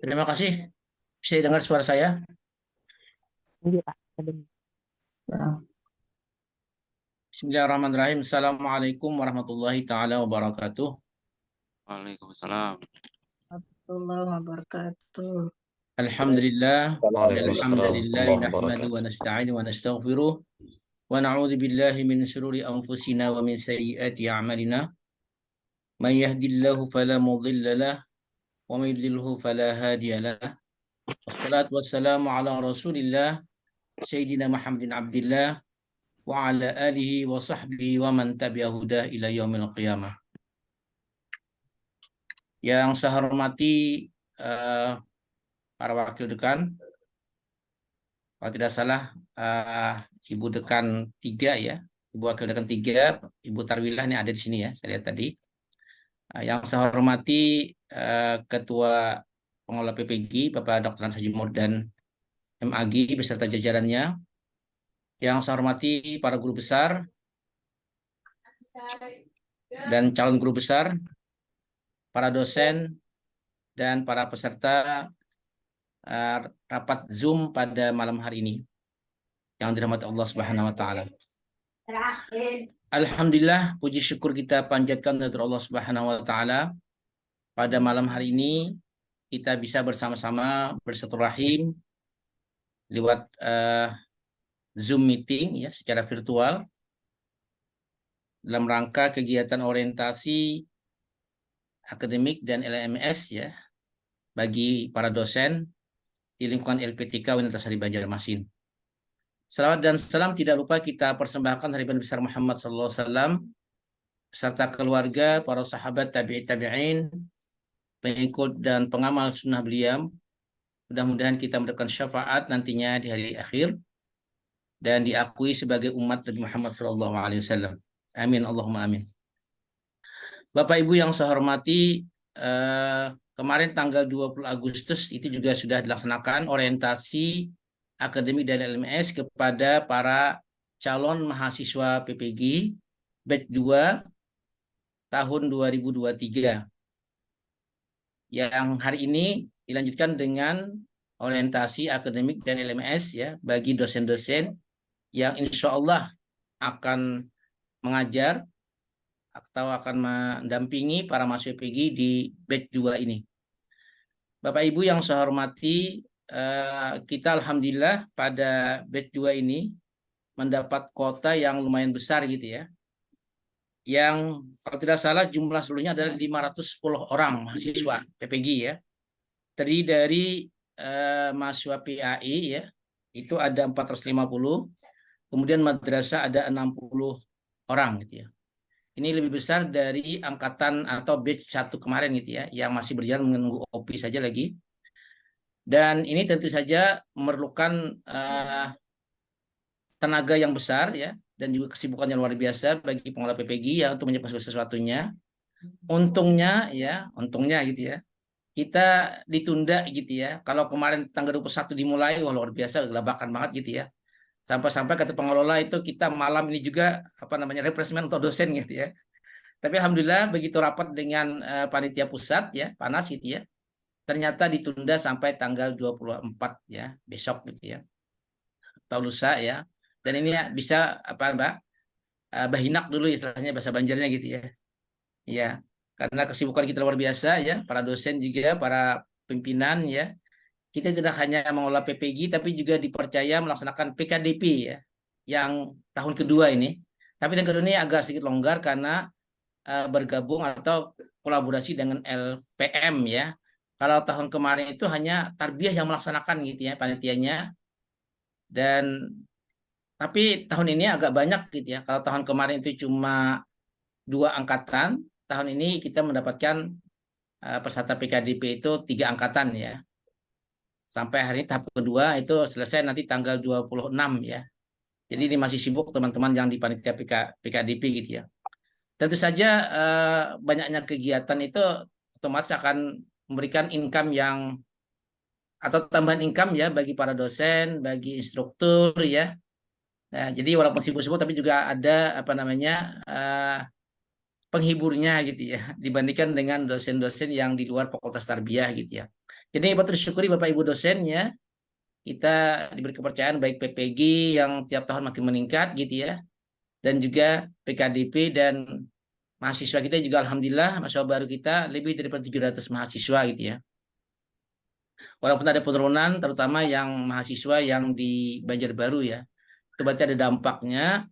Terima kasih. Bisa dengar suara saya? Iya, Pak. Ada- Ya. Bismillahirrahmanirrahim. Assalamualaikum warahmatullahi taala wabarakatuh. Waalaikumsalam. Warahmatullahi wabarakatuh. Alhamdulillah. Waalaikumsalam Alhamdulillah warahmatullahi nahmadu wa wabarakatuh. nasta'inu wa nastaghfiruh wa na'udzu billahi min shururi anfusina wa min sayyiati a'malina. May yahdihillahu fala mudilla lah wa may yudlilhu fala hadiya lah. Wassalatu wassalamu ala Rasulillah Sayyidina Muhammadin Abdillah wa ala alihi wa sahbihi wa man tabi'ahu huda ila yaumil qiyamah. Yang saya hormati eh, para wakil dekan, kalau tidak salah Ibu dekan 3 ya, Ibu wakil dekan 3, Ibu Tarwilah ini ada di sini ya, saya lihat tadi. Yang saya hormati Ketua Pengelola PPG, Bapak Dr. Hans Haji dan MAG beserta jajarannya. Yang saya hormati para guru besar dan calon guru besar, para dosen, dan para peserta rapat Zoom pada malam hari ini yang dirahmati Allah Subhanahu wa taala. Alhamdulillah, puji syukur kita panjatkan kepada Allah Subhanahu wa taala. Pada malam hari ini kita bisa bersama-sama bersilaturahim lewat Zoom meeting ya secara virtual dalam rangka kegiatan orientasi akademik dan LMS ya bagi para dosen di lingkungan LPTK Universitas Sari Banjarmasin. Salawat dan salam tidak lupa kita persembahkan hari besar Muhammad SAW beserta keluarga, para sahabat, tabi'in, pengikut dan pengamal sunnah beliau. Mudah-mudahan kita mendapatkan syafaat nantinya di hari akhir dan diakui sebagai umat Nabi Muhammad SAW. Amin, Allahumma amin. Bapak Ibu yang saya hormati, kemarin tanggal 20 Agustus itu juga sudah dilaksanakan orientasi akademik dan LMS kepada para calon mahasiswa PPG batch 2 tahun 2023. Yang hari ini dilanjutkan dengan orientasi akademik dan LMS ya bagi dosen-dosen yang insya Allah akan mengajar atau akan mendampingi para mahasiswa PPG di batch 2 ini. Bapak Ibu yang saya hormati, kita alhamdulillah pada batch 2 ini mendapat kuota yang lumayan besar gitu ya. Yang kalau tidak salah jumlah seluruhnya adalah 510 orang mahasiswa PPG ya. Terdiri dari mahasiswa PAI ya, itu ada 450, kemudian madrasah ada 60 orang gitu ya. Ini lebih besar dari angkatan atau batch 1 kemarin gitu ya, yang masih berjalan menunggu OP saja lagi. Dan ini tentu saja memerlukan tenaga yang besar ya, dan juga kesibukan yang luar biasa bagi pengelola PPG ya untuk menyiapkan sesuatunya. Untungnya gitu ya, kita ditunda gitu ya. Kalau kemarin tanggal 21 dimulai, wah luar biasa, gelabakan banget gitu ya. Sampai-sampai kata pengelola itu kita malam ini juga replacement untuk dosen gitu ya. Tapi alhamdulillah begitu rapat dengan panitia pusat ya, panas gitu ya. Ternyata ditunda sampai tanggal 24 ya, besok gitu ya. Atau lusa ya. Dan ini ya, bisa Mbak? Bahinak dulu istilahnya bahasa Banjarnya gitu ya. Ya, karena kesibukan kita luar biasa ya, para dosen juga, para pimpinan ya. Kita tidak hanya mengolah PPG tapi juga dipercaya melaksanakan PKDP ya, yang tahun kedua ini. Tapi yang kedua ini agak sedikit longgar karena bergabung atau kolaborasi dengan LPM ya. Kalau tahun kemarin itu hanya tarbiyah yang melaksanakan gitu ya panitianya. Dan tapi tahun ini agak banyak gitu ya. Kalau tahun kemarin itu cuma 2 angkatan, tahun ini kita mendapatkan peserta PKDP itu 3 angkatan ya. Sampai hari ini tahap kedua itu selesai nanti tanggal 26 ya. Jadi ini masih sibuk teman-teman yang di panitia PKDP gitu ya. Tentu saja banyaknya kegiatan itu otomatis akan memberikan income yang atau tambahan income ya bagi para dosen, bagi instruktur ya. Nah, jadi walaupun sibuk-sibuk tapi juga ada penghiburnya gitu ya dibandingkan dengan dosen-dosen yang di luar Fakultas Tarbiyah gitu ya. Jadi patut disyukuri Bapak Ibu dosen ya, kita diberi kepercayaan baik PPG yang tiap tahun makin meningkat gitu ya, dan juga PKDP dan mahasiswa kita juga alhamdulillah mahasiswa baru kita lebih daripada 700 mahasiswa gitu ya. Walaupun ada penurunan terutama yang mahasiswa yang di Banjarbaru ya. Itu berarti ada dampaknya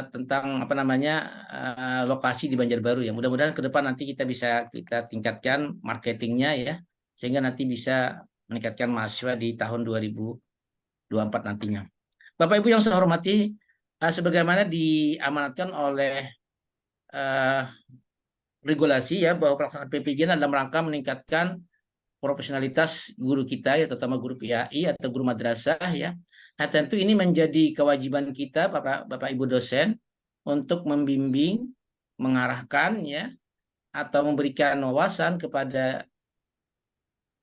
tentang apa namanya lokasi di Banjarbaru ya. Mudah-mudahan ke depan nanti kita tingkatkan marketingnya ya, sehingga nanti bisa meningkatkan mahasiswa di tahun 2024 nantinya. Bapak Ibu yang saya hormati, sebagaimana diamanatkan oleh regulasi ya bahwa pelaksanaan PPG dalam rangka meningkatkan profesionalitas guru kita ya, terutama guru PAI atau guru madrasah ya. Nah, tentu ini menjadi kewajiban kita Bapak Ibu dosen untuk membimbing, mengarahkan ya atau memberikan wawasan kepada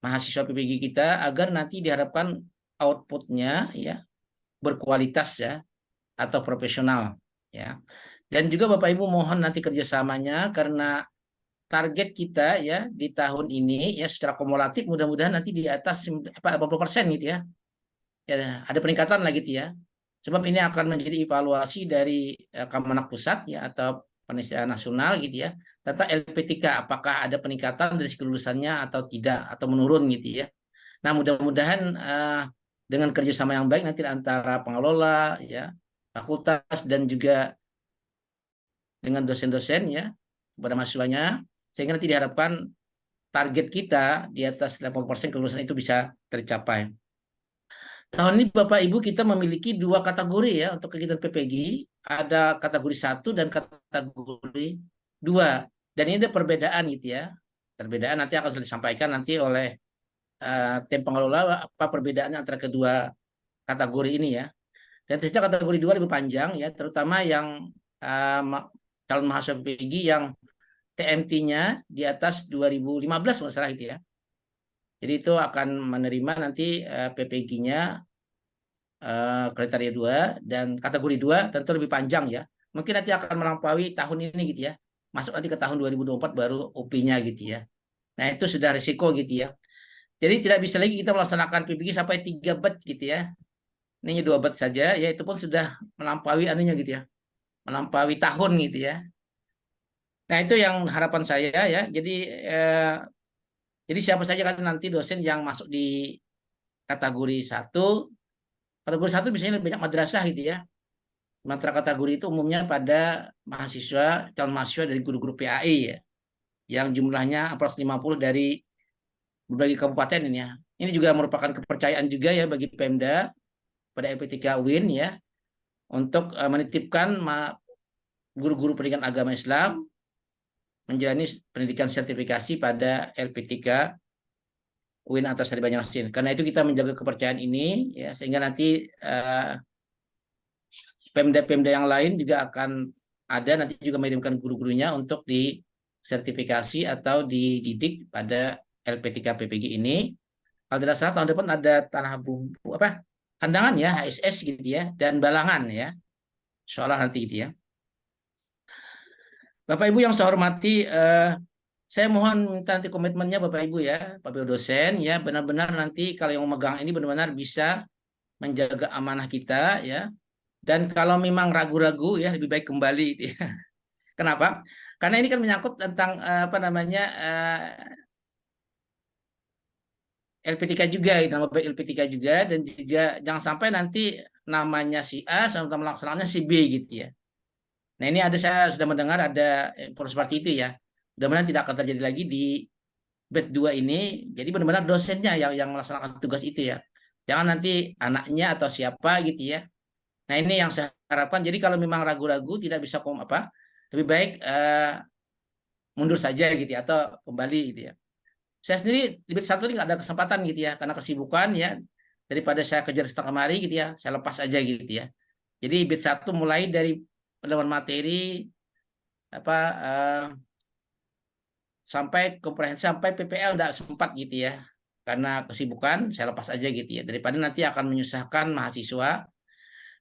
mahasiswa PPG kita agar nanti diharapkan outputnya ya berkualitas ya atau profesional ya. Dan juga Bapak Ibu mohon nanti kerjasamanya karena target kita ya di tahun ini ya secara kumulatif mudah-mudahan nanti di atas 80% gitu ya. Ya, ada peningkatan lah gitu ya. Sebab ini akan menjadi evaluasi dari Kemenak Pusat ya atau Panitia Nasional gitu ya tentang LPTK apakah ada peningkatan dari kelulusannya atau tidak atau menurun gitu ya. Nah, mudah-mudahan dengan kerjasama yang baik nanti antara pengelola ya, fakultas dan juga dengan dosen-dosen ya kepada mahasiswanya sehingga nanti diharapkan target kita di atas 80% kelulusan itu bisa tercapai. Tahun ini Bapak Ibu kita memiliki dua kategori ya untuk kegiatan PPG, ada kategori 1 dan kategori 2. Dan ini ada perbedaan gitu ya. Perbedaan nanti akan disampaikan nanti oleh tim pengelola apa perbedaannya antara kedua kategori ini ya. Dan tentunya kategori 2 lebih panjang ya, terutama yang calon mahasiswa PPG yang TMT-nya di atas 2015 masalah itu ya. Jadi itu akan menerima nanti PPG-nya kriteria 2 dan kategori 2 tentu lebih panjang ya. Mungkin nanti akan melampaui tahun ini gitu ya. Masuk nanti ke tahun 2024 baru OP-nya gitu ya. Nah, itu sudah risiko gitu ya. Jadi tidak bisa lagi kita melaksanakan PPG sampai 3 bat gitu ya. Ini 2 bat saja ya itu pun sudah melampaui anunya gitu ya. Melampaui tahun gitu ya. Nah, itu yang harapan saya ya. Jadi siapa saja kan nanti dosen yang masuk di kategori 1. Kategori 1 biasanya lebih banyak madrasah gitu ya. Sementara kategori itu umumnya pada mahasiswa, calon mahasiswa dari guru-guru PAI ya. Yang jumlahnya approximately 50 dari berbagai kabupaten ini ya. Ini juga merupakan kepercayaan juga ya bagi Pemda pada LPTK UIN ya untuk menitipkan guru-guru pendidikan agama Islam menjalani pendidikan sertifikasi pada LPTK UIN Antasari Banjarmasin. Karena itu kita menjaga kepercayaan ini ya sehingga nanti Pemda-pemda yang lain juga akan ada nanti juga mengirimkan guru-gurunya untuk disertifikasi atau dididik pada LPTK PPG ini. Kalau tidak salah tahun depan ada tanah bumbu kandangan ya HSS gitu ya dan balangan ya. Soalnya nanti gitu ya. Bapak Ibu yang saya hormati, saya mohon minta nanti komitmennya Bapak Ibu ya, Bapak Ibu dosen ya, benar-benar nanti kalau yang memegang ini benar-benar bisa menjaga amanah kita ya. Dan kalau memang ragu-ragu ya lebih baik kembali gitu ya. Kenapa? Karena ini kan menyangkut tentang LPTK juga, gitu, nama baik LPTK juga dan juga jangan sampai nanti namanya si A sama melaksanakannya si B gitu ya. Nah ini saya sudah mendengar ada informasi seperti itu ya. Mudah-mudahan tidak akan terjadi lagi di batch 2 ini. Jadi benar-benar dosennya yang melaksanakan tugas itu ya. Jangan nanti anaknya atau siapa gitu ya. Nah ini yang saya harapkan. Jadi kalau memang ragu-ragu tidak bisa lebih baik mundur saja gitu ya atau kembali gitu ya. Saya sendiri di batch 1 ini nggak ada kesempatan gitu ya karena kesibukan ya daripada saya kejar setengah hari gitu ya saya lepas aja gitu ya. Jadi batch 1 mulai dari pendalaman materi sampai komprehensif sampai PPL nggak sempat gitu ya karena kesibukan saya lepas aja gitu ya daripada nanti akan menyusahkan mahasiswa.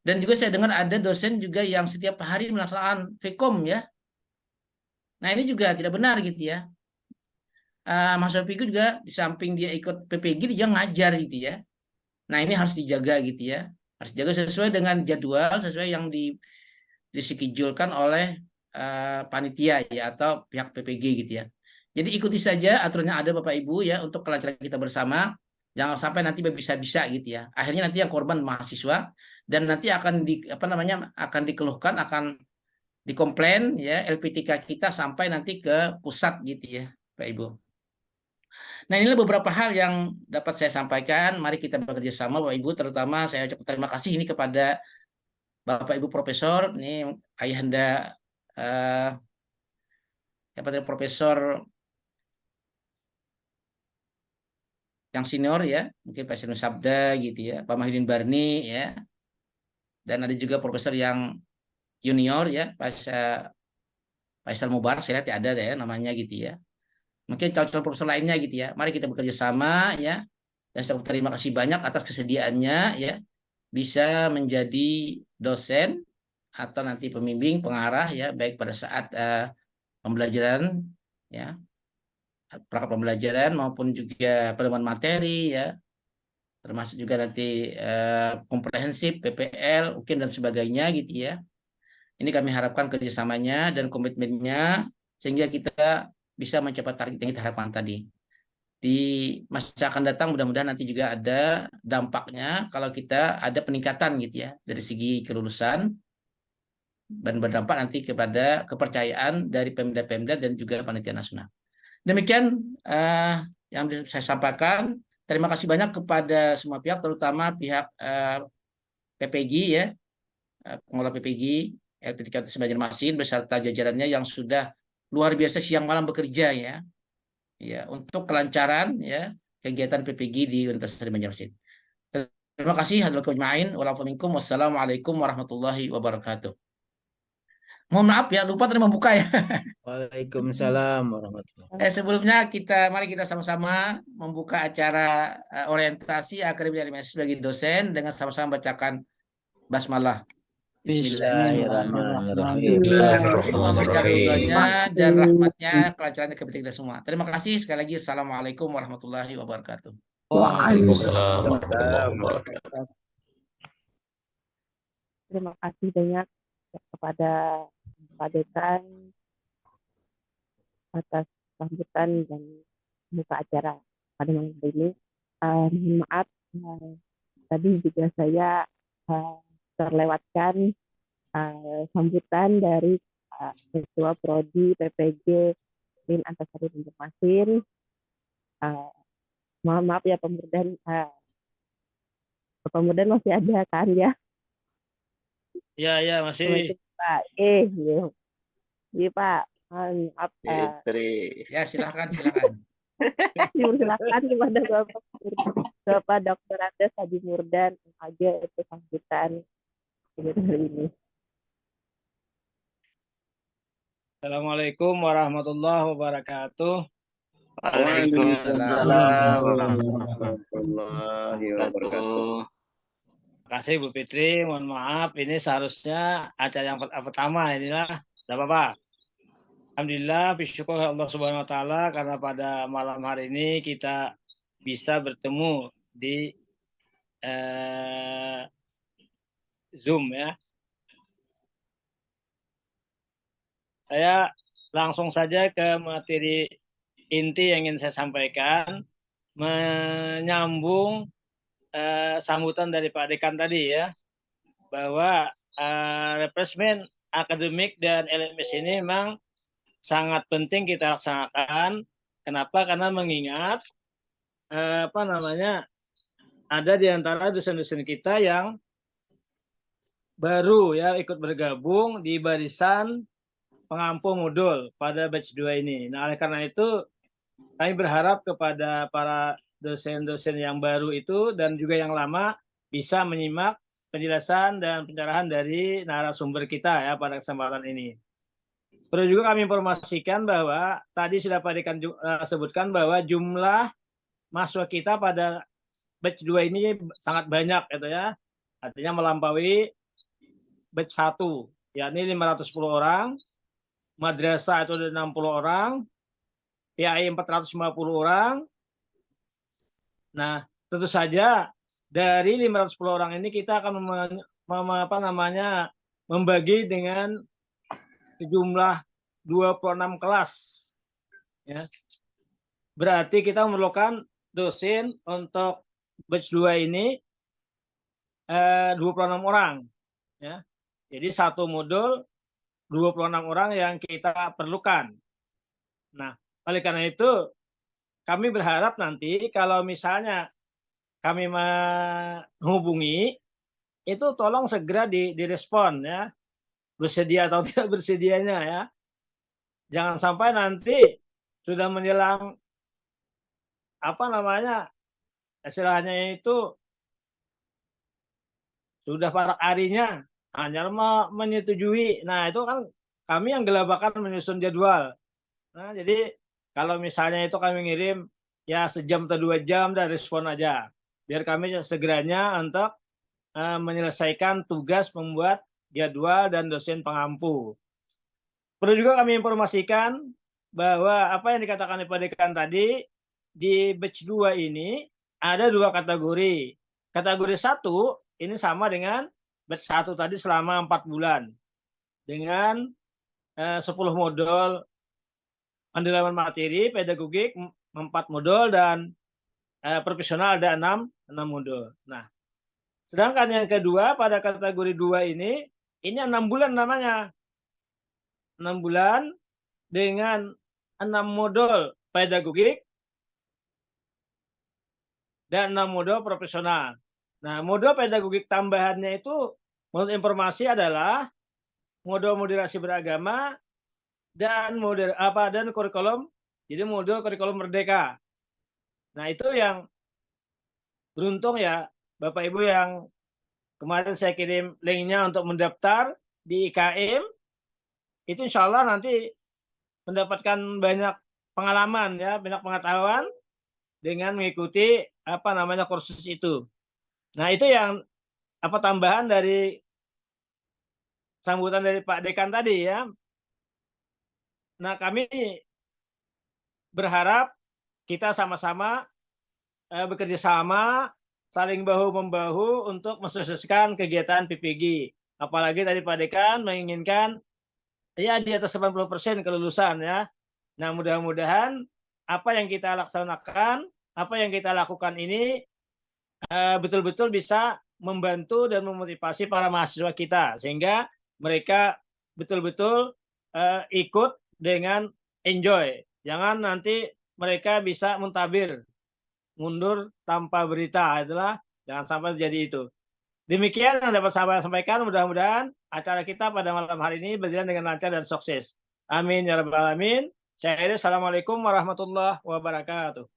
Dan juga saya dengar ada dosen juga yang setiap hari melaksanakan VKOM ya. Nah ini juga tidak benar gitu ya. Mas Sofiku juga di samping dia ikut PPG dia ngajar gitu ya. Nah ini harus dijaga gitu ya, harus dijaga sesuai dengan jadwal, sesuai yang disikijulkan oleh panitia ya atau pihak PPG gitu ya. Jadi ikuti saja aturannya ada Bapak Ibu ya untuk kelancaran kita bersama. Jangan sampai nanti bisa-bisa gitu ya. Akhirnya nanti yang korban mahasiswa dan nanti akan akan dikeluhkan, akan dikomplain ya LPTK kita sampai nanti ke pusat gitu ya, Pak Ibu. Nah, inilah beberapa hal yang dapat saya sampaikan. Mari kita bekerja sama, Bapak Ibu. Terutama saya ucapkan terima kasih ini kepada Bapak Ibu Profesor, ini ayahanda eh, Profesor yang senior ya, mungkin Pak Sinu Sabda gitu ya, Pak Mahyudin Barni ya, dan ada juga profesor yang junior ya, Pak Faisal Mubarak, saya lihat ya ada ya namanya gitu ya. Mungkin calon-calon profesor lainnya gitu ya. Mari kita bekerja sama ya. Dan saya terima kasih banyak atas kesediaannya ya bisa menjadi dosen atau nanti pembimbing pengarah ya baik pada saat pembelajaran ya perangkat pembelajaran maupun juga penerimaan materi ya termasuk juga nanti komprehensif PPL mungkin dan sebagainya gitu ya. Ini kami harapkan kerjasamanya dan komitmennya sehingga kita bisa mencapai target yang kita harapkan tadi. Di masa akan datang mudah-mudahan nanti juga ada dampaknya kalau kita ada peningkatan gitu ya dari segi kelulusan dan berdampak nanti kepada kepercayaan dari Pemda-Pemda dan juga panitia nasional. Demikian yang bisa saya sampaikan. Terima kasih banyak kepada semua pihak, terutama pihak PPG ya, pengelola PPG, LPTK Banjarmasin beserta jajarannya yang sudah luar biasa siang malam bekerja ya untuk kelancaran ya kegiatan PPG di Universitas Banjarmasin. Terima kasih. Wassalamualaikum warahmatullahi wabarakatuh. Mohon maaf ya, lupa tadi membuka ya. Waalaikumsalam warahmatullahi wabarakatuh. Sebelumnya mari kita sama-sama membuka acara orientasi akademi aliansi sebagai dosen dengan sama-sama bacakan basmalah. Bismillahirrahmanirrahim. Ridhonya dan rahmatnya, kelancarannya kepada kita semua. Terima kasih sekali lagi. Assalamualaikum warahmatullahi wabarakatuh. Waalaikumsalam warahmatullahi wabarakatuh. Terima kasih banyak kepada Pak Dekan atas sambutan dan buka acara pada malam hari ini. Mohon maaf, tadi juga saya terlewatkan sambutan dari Ketua Prodi PPG Lin Antasari Banjarmasin. Mohon maaf ya Pemurdan masih ada kan ya? Ya masih. Pak, iya Pak. Maaf. Ya silakan. Silakan kepada Bapak Dr. Andes Haji Murdan aja itu sambutan hari ini. Assalamualaikum warahmatullahi wabarakatuh. Waalaikumsalam warahmatullahi wabarakatuh. Terima kasih Bu Fitri, mohon maaf ini seharusnya acara yang pertama inilah, tidak apa-apa. Alhamdulillah, bersyukur Allah Subhanahu Wa Taala karena pada malam hari ini kita bisa bertemu di Zoom ya. Saya langsung saja ke materi inti yang ingin saya sampaikan, menyambung sambutan dari Pak Dekan tadi ya, bahwa refreshment akademik dan LMS ini memang sangat penting kita laksanakan. Kenapa? Karena mengingat ada di antara dosen-dosen kita yang baru ya ikut bergabung di barisan pengampu modul pada batch 2 ini. Nah, oleh karena itu kami berharap kepada para dosen-dosen yang baru itu dan juga yang lama bisa menyimak penjelasan dan pencerahan dari narasumber kita ya pada kesempatan ini. Perlu juga kami informasikan bahwa tadi sudah Pak Dekan sebutkan bahwa jumlah mahasiswa kita pada batch 2 ini sangat banyak gitu ya. Artinya melampaui batch 1, yakni 510 orang, madrasah itu ada 60 orang, TAI 450 orang. Nah, tentu saja dari 510 orang ini kita akan membagi dengan sejumlah 26 kelas. Ya. Berarti kita memerlukan dosen untuk batch 2 ini 26 orang. Ya. Jadi satu modul 26 orang yang kita perlukan. Nah, oleh karena itu kami berharap nanti kalau misalnya kami menghubungi, itu tolong segera direspon ya, bersedia atau tidak bersedianya ya. Jangan sampai nanti sudah menjelang istilahnya itu sudah pada harinya hanya menyetujui. Nah, itu kan kami yang gelabakan menyusun jadwal. Nah, jadi kalau misalnya itu kami ngirim ya sejam atau 2 jam dan respon aja. Biar kami segeranya untuk menyelesaikan tugas membuat jadwal dan dosen pengampu. Perlu juga kami informasikan bahwa apa yang dikatakan Pak Dekan tadi, di batch 2 ini ada 2 kategori. Kategori 1 ini sama dengan batch 1 tadi selama 4 bulan. Dengan 10 modul pendalaman materi, pedagogik 4 modul, dan profesional ada 6 modul. Nah, sedangkan yang kedua pada kategori 2 ini 6 bulan namanya. 6 bulan dengan 6 modul pedagogik dan 6 modul profesional. Nah, modul pedagogik tambahannya itu menurut informasi adalah modul moderasi beragama dan kurikulum, jadi modul kurikulum merdeka. Nah, itu yang beruntung ya Bapak Ibu yang kemarin saya kirim linknya untuk mendaftar di IKM, itu insya Allah nanti mendapatkan banyak pengalaman ya, banyak pengetahuan dengan mengikuti kursus itu. Nah, itu yang tambahan dari sambutan dari Pak Dekan tadi ya. Nah, kami berharap kita sama-sama bekerja sama, saling bahu-membahu untuk mensukseskan kegiatan PPG. Apalagi tadi Pak Dekan menginginkan ya di atas 80% kelulusan ya. Nah, mudah-mudahan apa yang kita laksanakan, apa yang kita lakukan ini betul-betul bisa membantu dan memotivasi para mahasiswa kita sehingga mereka betul-betul ikut dengan enjoy. Jangan nanti mereka bisa muntabir, mundur tanpa berita. Itulah jangan sampai terjadi itu. Demikian yang dapat saya sampaikan. Mudah-mudahan acara kita pada malam hari ini berjalan dengan lancar dan sukses. Amin ya rabbal alamin. Saya akhiri. Assalamualaikum warahmatullahi wabarakatuh.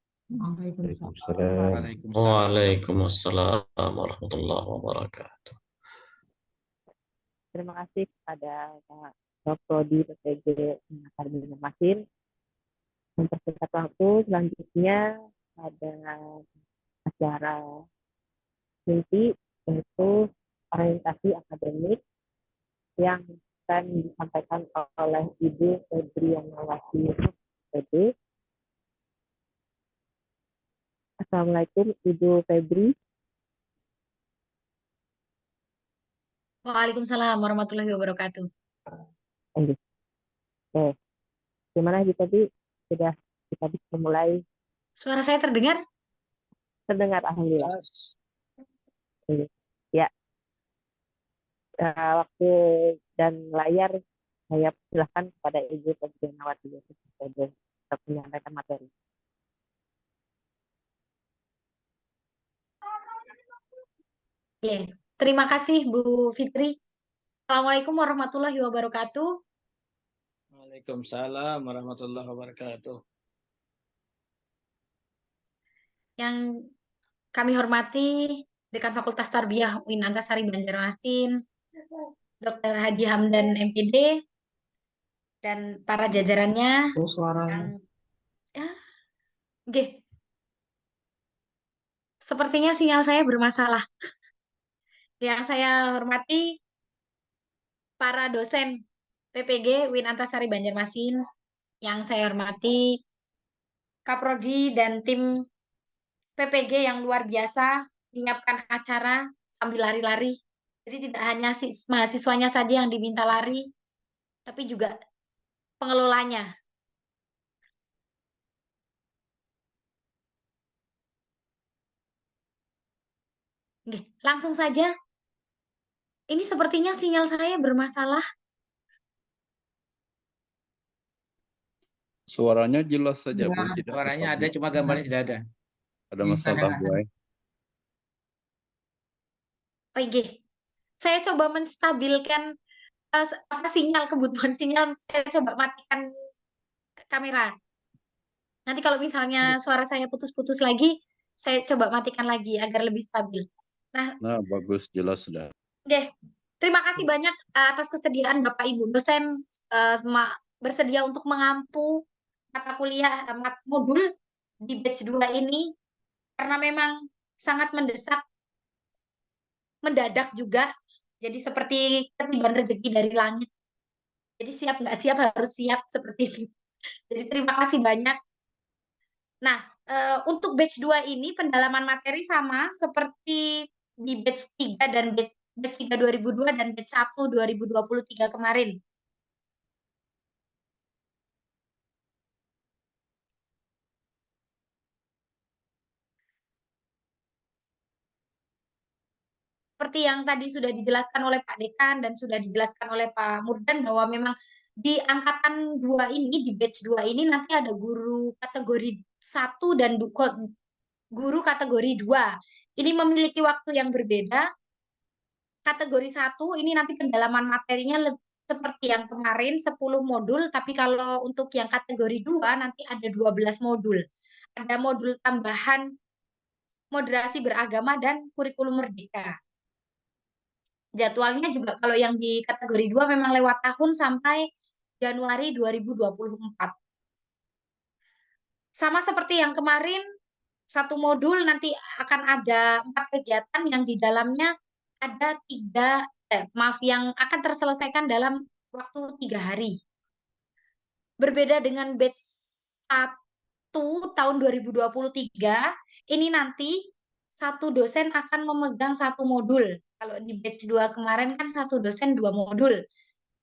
Waalaikumsalam warahmatullahi wabarakatuh. Terima kasih kepada Pak Prodi PPG Banjarmasin Masin. Mempersingkat waktu, selanjutnya ada acara inti yaitu orientasi akademik yang akan disampaikan oleh Ibu Febrianawati PD. Assalamualaikum Ibu Febri. Waalaikumsalam warahmatullahi wabarakatuh. Oke, gimana tadi sudah kita bisa mulai? Suara saya terdengar? Terdengar, alhamdulillah. Ya, waktu dan layar saya silakan kepada Ibu Febrianawati PD untuk menyampaikan materi. Oke, terima kasih Bu Fitri. Assalamualaikum warahmatullahi wabarakatuh. Waalaikumsalam warahmatullahi wabarakatuh. Yang kami hormati Dekan Fakultas Tarbiyah UIN Antasari Banjarmasin, Dr. Haji Hamdan MPD, dan para jajarannya. Sepertinya sinyal saya bermasalah. Yang saya hormati para dosen PPG UIN Antasari Banjarmasin, yang saya hormati Kaprodi dan tim PPG yang luar biasa menyiapkan acara sambil lari-lari. Jadi tidak hanya mahasiswanya saja yang diminta lari, tapi juga pengelolanya. Oke, langsung saja. Ini sepertinya sinyal saya bermasalah. Suaranya jelas saja, Bu. Nah, Tidak suaranya ada, apa-apa. cuma gambarnya tidak ada. Ada masalah, Bu. Oh iya, saya coba menstabilkan sinyal, kebutuhan sinyal. Saya coba matikan kamera. Nanti kalau misalnya suara saya putus-putus lagi, saya coba matikan lagi agar lebih stabil. Nah, bagus, jelas sudah. Oke, terima kasih banyak atas kesediaan Bapak Ibu dosen bersedia untuk mengampu mata kuliah modul di batch 2 ini karena memang sangat mendesak, mendadak juga. Jadi seperti ketiban rezeki dari langit. Jadi siap nggak siap harus siap seperti itu. Jadi terima kasih banyak. Nah, untuk batch 2 ini pendalaman materi sama seperti di batch 3 dan batch 3 2002 dan batch 1 2023 kemarin. Seperti yang tadi sudah dijelaskan oleh Pak Dekan dan sudah dijelaskan oleh Pak Murdan bahwa memang di angkatan 2 ini, di batch 2 ini nanti ada guru kategori 1 dan guru kategori 2. Ini memiliki waktu yang berbeda. Kategori 1 ini nanti pendalaman materinya seperti yang kemarin 10 modul, tapi kalau untuk yang kategori 2 nanti ada 12 modul. Ada modul tambahan moderasi beragama dan kurikulum merdeka. Jadwalnya juga kalau yang di kategori 2 memang lewat tahun sampai Januari 2024. Sama seperti yang kemarin, satu modul nanti akan ada 4 kegiatan yang di dalamnya ada yang akan terselesaikan dalam waktu 3 hari. Berbeda dengan batch 1 tahun 2023, ini nanti satu dosen akan memegang satu modul. Kalau di batch 2 kemarin kan satu dosen 2 modul.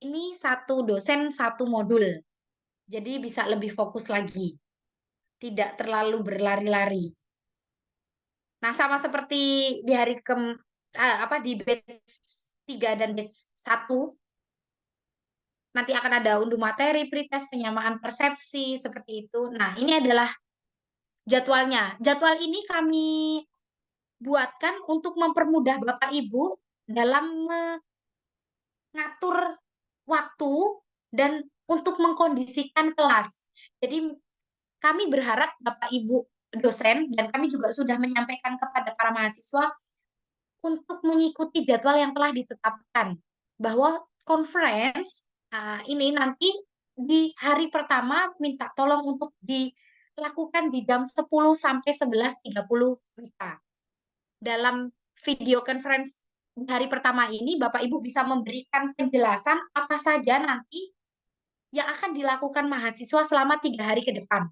Ini satu dosen 1 modul. Jadi bisa lebih fokus lagi. Tidak terlalu berlari-lari. Nah, sama seperti di hari di batch 3 dan batch 1 nanti akan ada unduh materi, pretest, penyamaan persepsi, seperti itu. Nah, ini adalah jadwalnya. Jadwal ini kami buatkan untuk mempermudah Bapak Ibu dalam mengatur waktu dan untuk mengkondisikan kelas. Jadi kami berharap Bapak Ibu dosen dan kami juga sudah menyampaikan kepada para mahasiswa untuk mengikuti jadwal yang telah ditetapkan bahwa conference ini nanti di hari pertama minta tolong untuk dilakukan di jam 10 sampai 11.30 WITA. Dalam video conference di hari pertama ini Bapak Ibu bisa memberikan penjelasan apa saja nanti yang akan dilakukan mahasiswa selama 3 hari ke depan.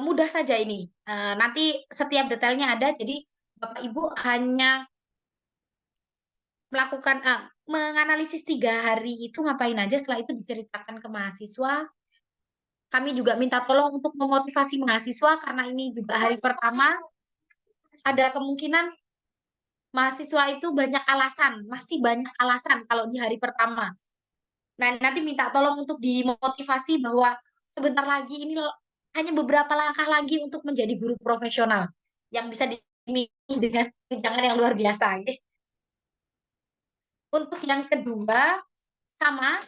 Mudah saja ini. Nanti setiap detailnya ada, jadi Bapak Ibu hanya melakukan menganalisis 3 hari itu ngapain aja, setelah itu diceritakan ke mahasiswa. Kami juga minta tolong untuk memotivasi mahasiswa karena ini juga hari pertama. Ada kemungkinan mahasiswa itu banyak alasan, masih banyak alasan kalau di hari pertama. Nah, nanti minta tolong untuk dimotivasi bahwa sebentar lagi ini hanya beberapa langkah lagi untuk menjadi guru profesional yang bisa dimiliki dengan tunjangan yang luar biasa. Gitu. Untuk yang kedua, sama,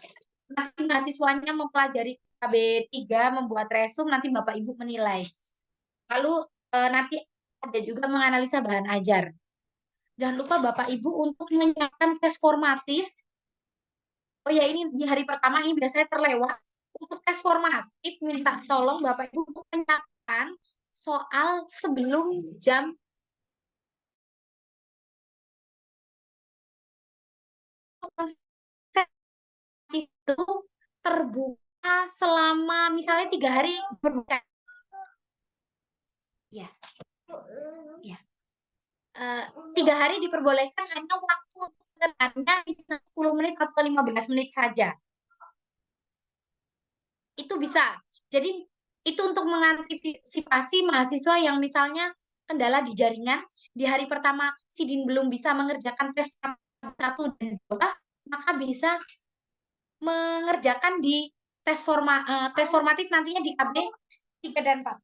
nanti mahasiswanya mempelajari KB 3, membuat resum, nanti Bapak Ibu menilai. Lalu nanti ada juga menganalisa bahan ajar. Jangan lupa Bapak Ibu untuk menyiapkan tes formatif. Oh ya, ini di hari pertama ini biasanya terlewat. Untuk tes formatif, minta tolong Bapak Ibu untuk menyiapkan soal sebelum jam itu terbuka selama misalnya 3 hari berbuka. Ya. Ya. 3 hari diperbolehkan hanya waktu pengerjaannya bisa 10 menit atau 15 menit saja. Itu bisa. Jadi itu untuk mengantisipasi mahasiswa yang misalnya kendala di jaringan, di hari pertama Sidin belum bisa mengerjakan tes 1 dan 2, maka bisa mengerjakan di tes formatif nantinya di KB 3 dan 4.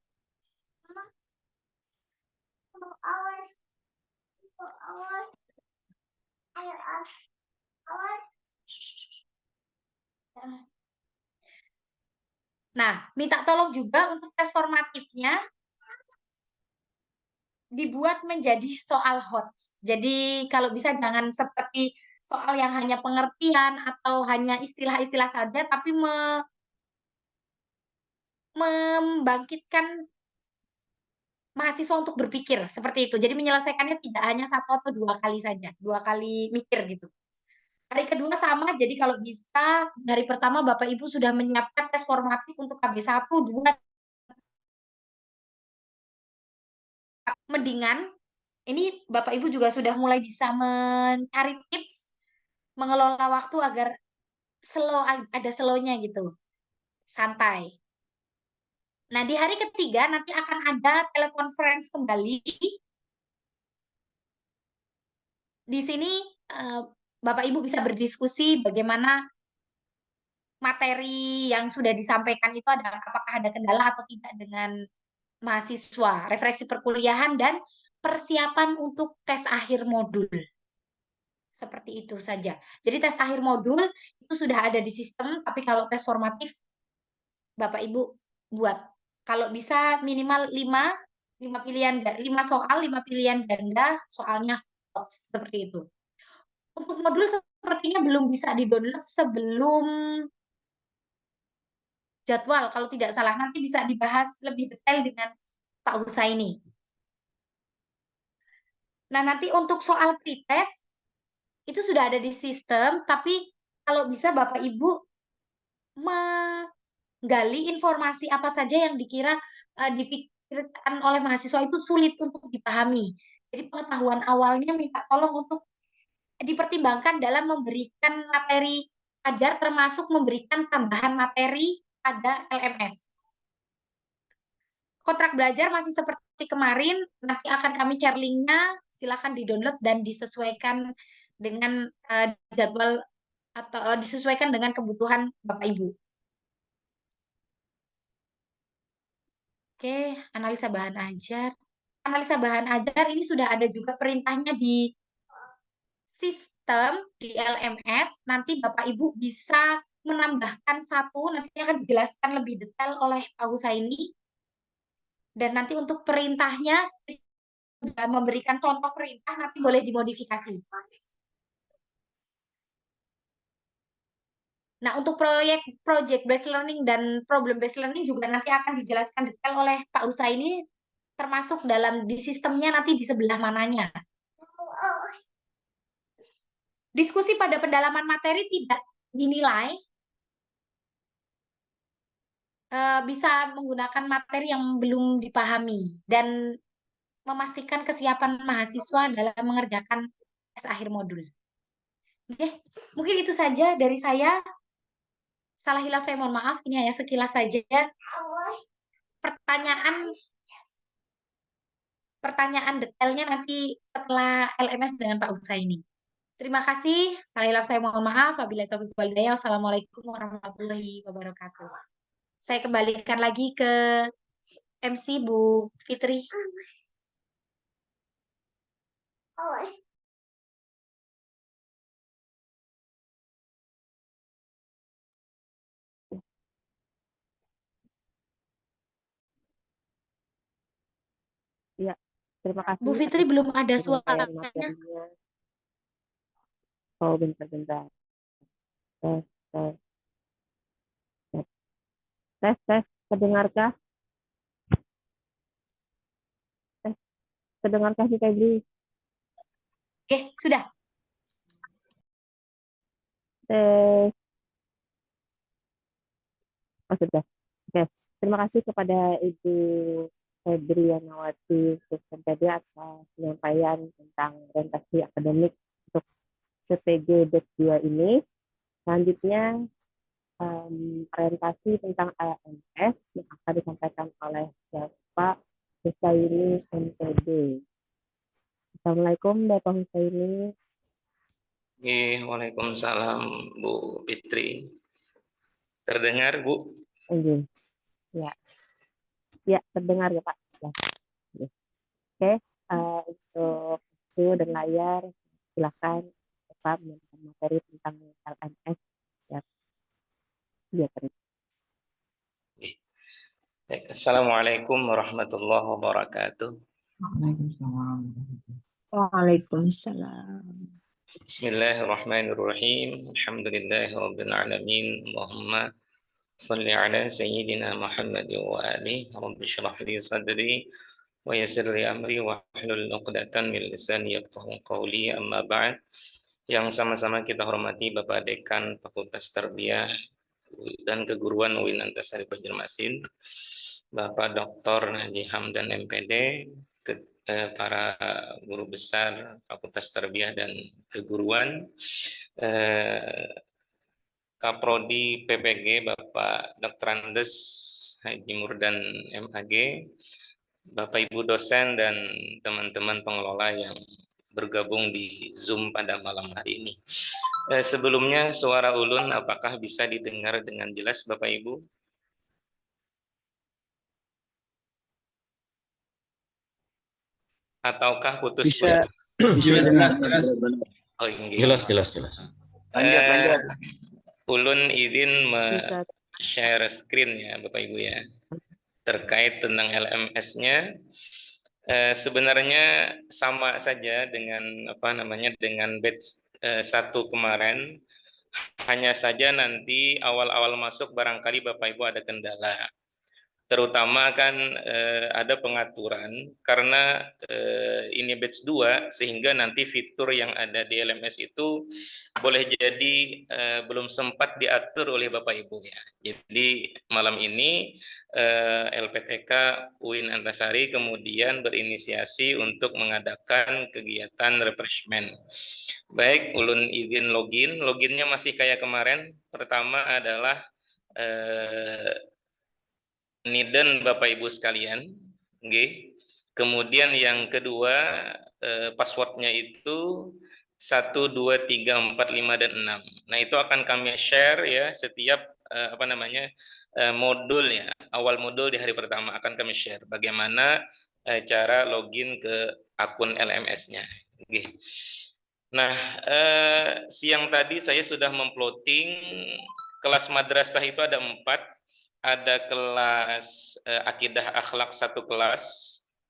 Nah, minta tolong juga untuk tes formatifnya dibuat menjadi soal hot. Jadi kalau bisa jangan seperti soal yang hanya pengertian atau hanya istilah-istilah saja, tapi membangkitkan mahasiswa untuk berpikir seperti itu. Jadi menyelesaikannya tidak hanya 1 atau 2 kali saja, 2 kali mikir gitu. Hari kedua sama, jadi kalau bisa hari pertama Bapak Ibu sudah menyiapkan tes formatif untuk KB 1, 2, mendingan ini Bapak Ibu juga sudah mulai bisa mencari tips mengelola waktu agar ada slow-nya gitu. Santai. Nah, di hari ketiga nanti akan ada telekonferensi kembali. Di sini Bapak Ibu bisa berdiskusi bagaimana materi yang sudah disampaikan itu apakah ada kendala atau tidak dengan mahasiswa, refleksi perkuliahan dan persiapan untuk tes akhir modul. Seperti itu saja. Jadi tes akhir modul itu sudah ada di sistem, tapi kalau tes formatif Bapak Ibu buat. Kalau bisa minimal 5 pilihan, 5 soal, 5 pilihan ganda, soalnya seperti itu. Untuk modul sepertinya belum bisa di-download sebelum jadwal, kalau tidak salah. Nanti bisa dibahas lebih detail dengan Pak Husaini. Nah, nanti untuk soal pretest, itu sudah ada di sistem, tapi kalau bisa Bapak Ibu menggali informasi apa saja yang dikira dipikirkan oleh mahasiswa itu sulit untuk dipahami. Jadi pengetahuan awalnya minta tolong untuk dipertimbangkan dalam memberikan materi ajar, termasuk memberikan tambahan materi pada LMS. Kontrak belajar masih seperti kemarin, nanti akan kami share linknya, silakan di-download dan disesuaikan dengan jadwal atau disesuaikan dengan kebutuhan Bapak Ibu. Oke, analisa bahan ajar. Analisa bahan ajar ini sudah ada juga perintahnya di sistem di LMS. Nanti Bapak Ibu bisa menambahkan 1, nanti akan dijelaskan lebih detail oleh Pak Husaini. Dan nanti untuk perintahnya sudah memberikan contoh perintah, nanti boleh dimodifikasi. Nah, untuk project based learning dan problem based learning juga nanti akan dijelaskan detail oleh Pak Husaini, termasuk di sistemnya nanti di sebelah mananya. Diskusi pada pendalaman materi tidak dinilai, bisa menggunakan materi yang belum dipahami dan memastikan kesiapan mahasiswa dalam mengerjakan tes akhir modul. Oke, mungkin itu saja dari saya. Salah hilaf saya mohon maaf, ini hanya sekilas saja. Pertanyaan detailnya nanti setelah LMS dengan Pak Husaini. Terima kasih. Salah hilaf saya mohon maaf. Wabillahi taufiq wal hidayah. Wassalamualaikum warahmatullahi wabarakatuh. Saya kembalikan lagi ke MC Bu Fitri. Ya, terima kasih. Bu Fitri belum ada penyampaian suaranya. materinya. Oh, bentar-bentar. Tes, tes. Tes, kedengarkah? Tes, kedengarkah si Febri? Oke, sudah. Tes. Oh, sudah. Oke. Terima kasih kepada Ibu Febrianawati Susanti atas penyampaian tentang orientasi akademik untuk CPG Batch 2 ini. Selanjutnya, orientasi tentang AMS yang akan disampaikan oleh Bapak Husaini MPD. Assalamualaikum Bapak Husaini. Waalaikumsalam Bu Fitri. Terdengar Bu? Ya, ya terdengar ya Pak. Ya. Oke, untuk video dan layar silakan Bapak menyampaikan materi tentang LMS. Ya, ya terima. Assalamualaikum warahmatullahi wabarakatuh. Waalaikumsalam. Bismillahirrahmanirrahim. Alhamdulillahirabbil alamin. Allahumma shalli ala sayyidina Muhammad wa alihi. Rabbi shrah li sadri wa yassir li amri wa hlul 'uqdatam min lisani yafqahu qawli. Amma ba'd. Yang sama-sama kita hormati Bapak Dekan Fakultas Tarbiyah dan Keguruan UIN Antasari Banjarmasin, Bapak Dr. Haji Hamdan MPD, para guru besar Fakultas Tarbiyah dan Keguruan, Kaprodi PPG Bapak Dr. Andes Haji Murdan MAG, Bapak Ibu dosen dan teman-teman pengelola yang bergabung di Zoom pada malam hari ini. Sebelumnya suara ulun apakah bisa didengar dengan jelas Bapak Ibu? Ataukah putus-putus? Bisa jelas. Oh, ini. Jelas. Ulun izin share screen ya Bapak Ibu ya, terkait tentang LMS-nya. Sebenarnya sama saja dengan dengan batch 1 kemarin, hanya saja nanti awal-awal masuk barangkali Bapak Ibu ada kendala, terutama kan ada pengaturan karena ini batch 2, sehingga nanti fitur yang ada di LMS itu boleh jadi belum sempat diatur oleh Bapak Ibu ya. Jadi malam ini LPTK UIN Antasari kemudian berinisiasi untuk mengadakan kegiatan refreshment. Baik, ulun izin loginnya masih kayak kemarin. Pertama adalah niden Bapak Ibu sekalian, okay. Kemudian yang kedua passwordnya itu 1, 2, 3, 4, 5, dan 6. Nah itu akan kami share ya setiap modul ya, awal modul di hari pertama akan kami share bagaimana cara login ke akun LMS-nya. Okay. Nah siang tadi saya sudah memploting kelas madrasah itu ada 4. Ada kelas akidah akhlak 1 kelas,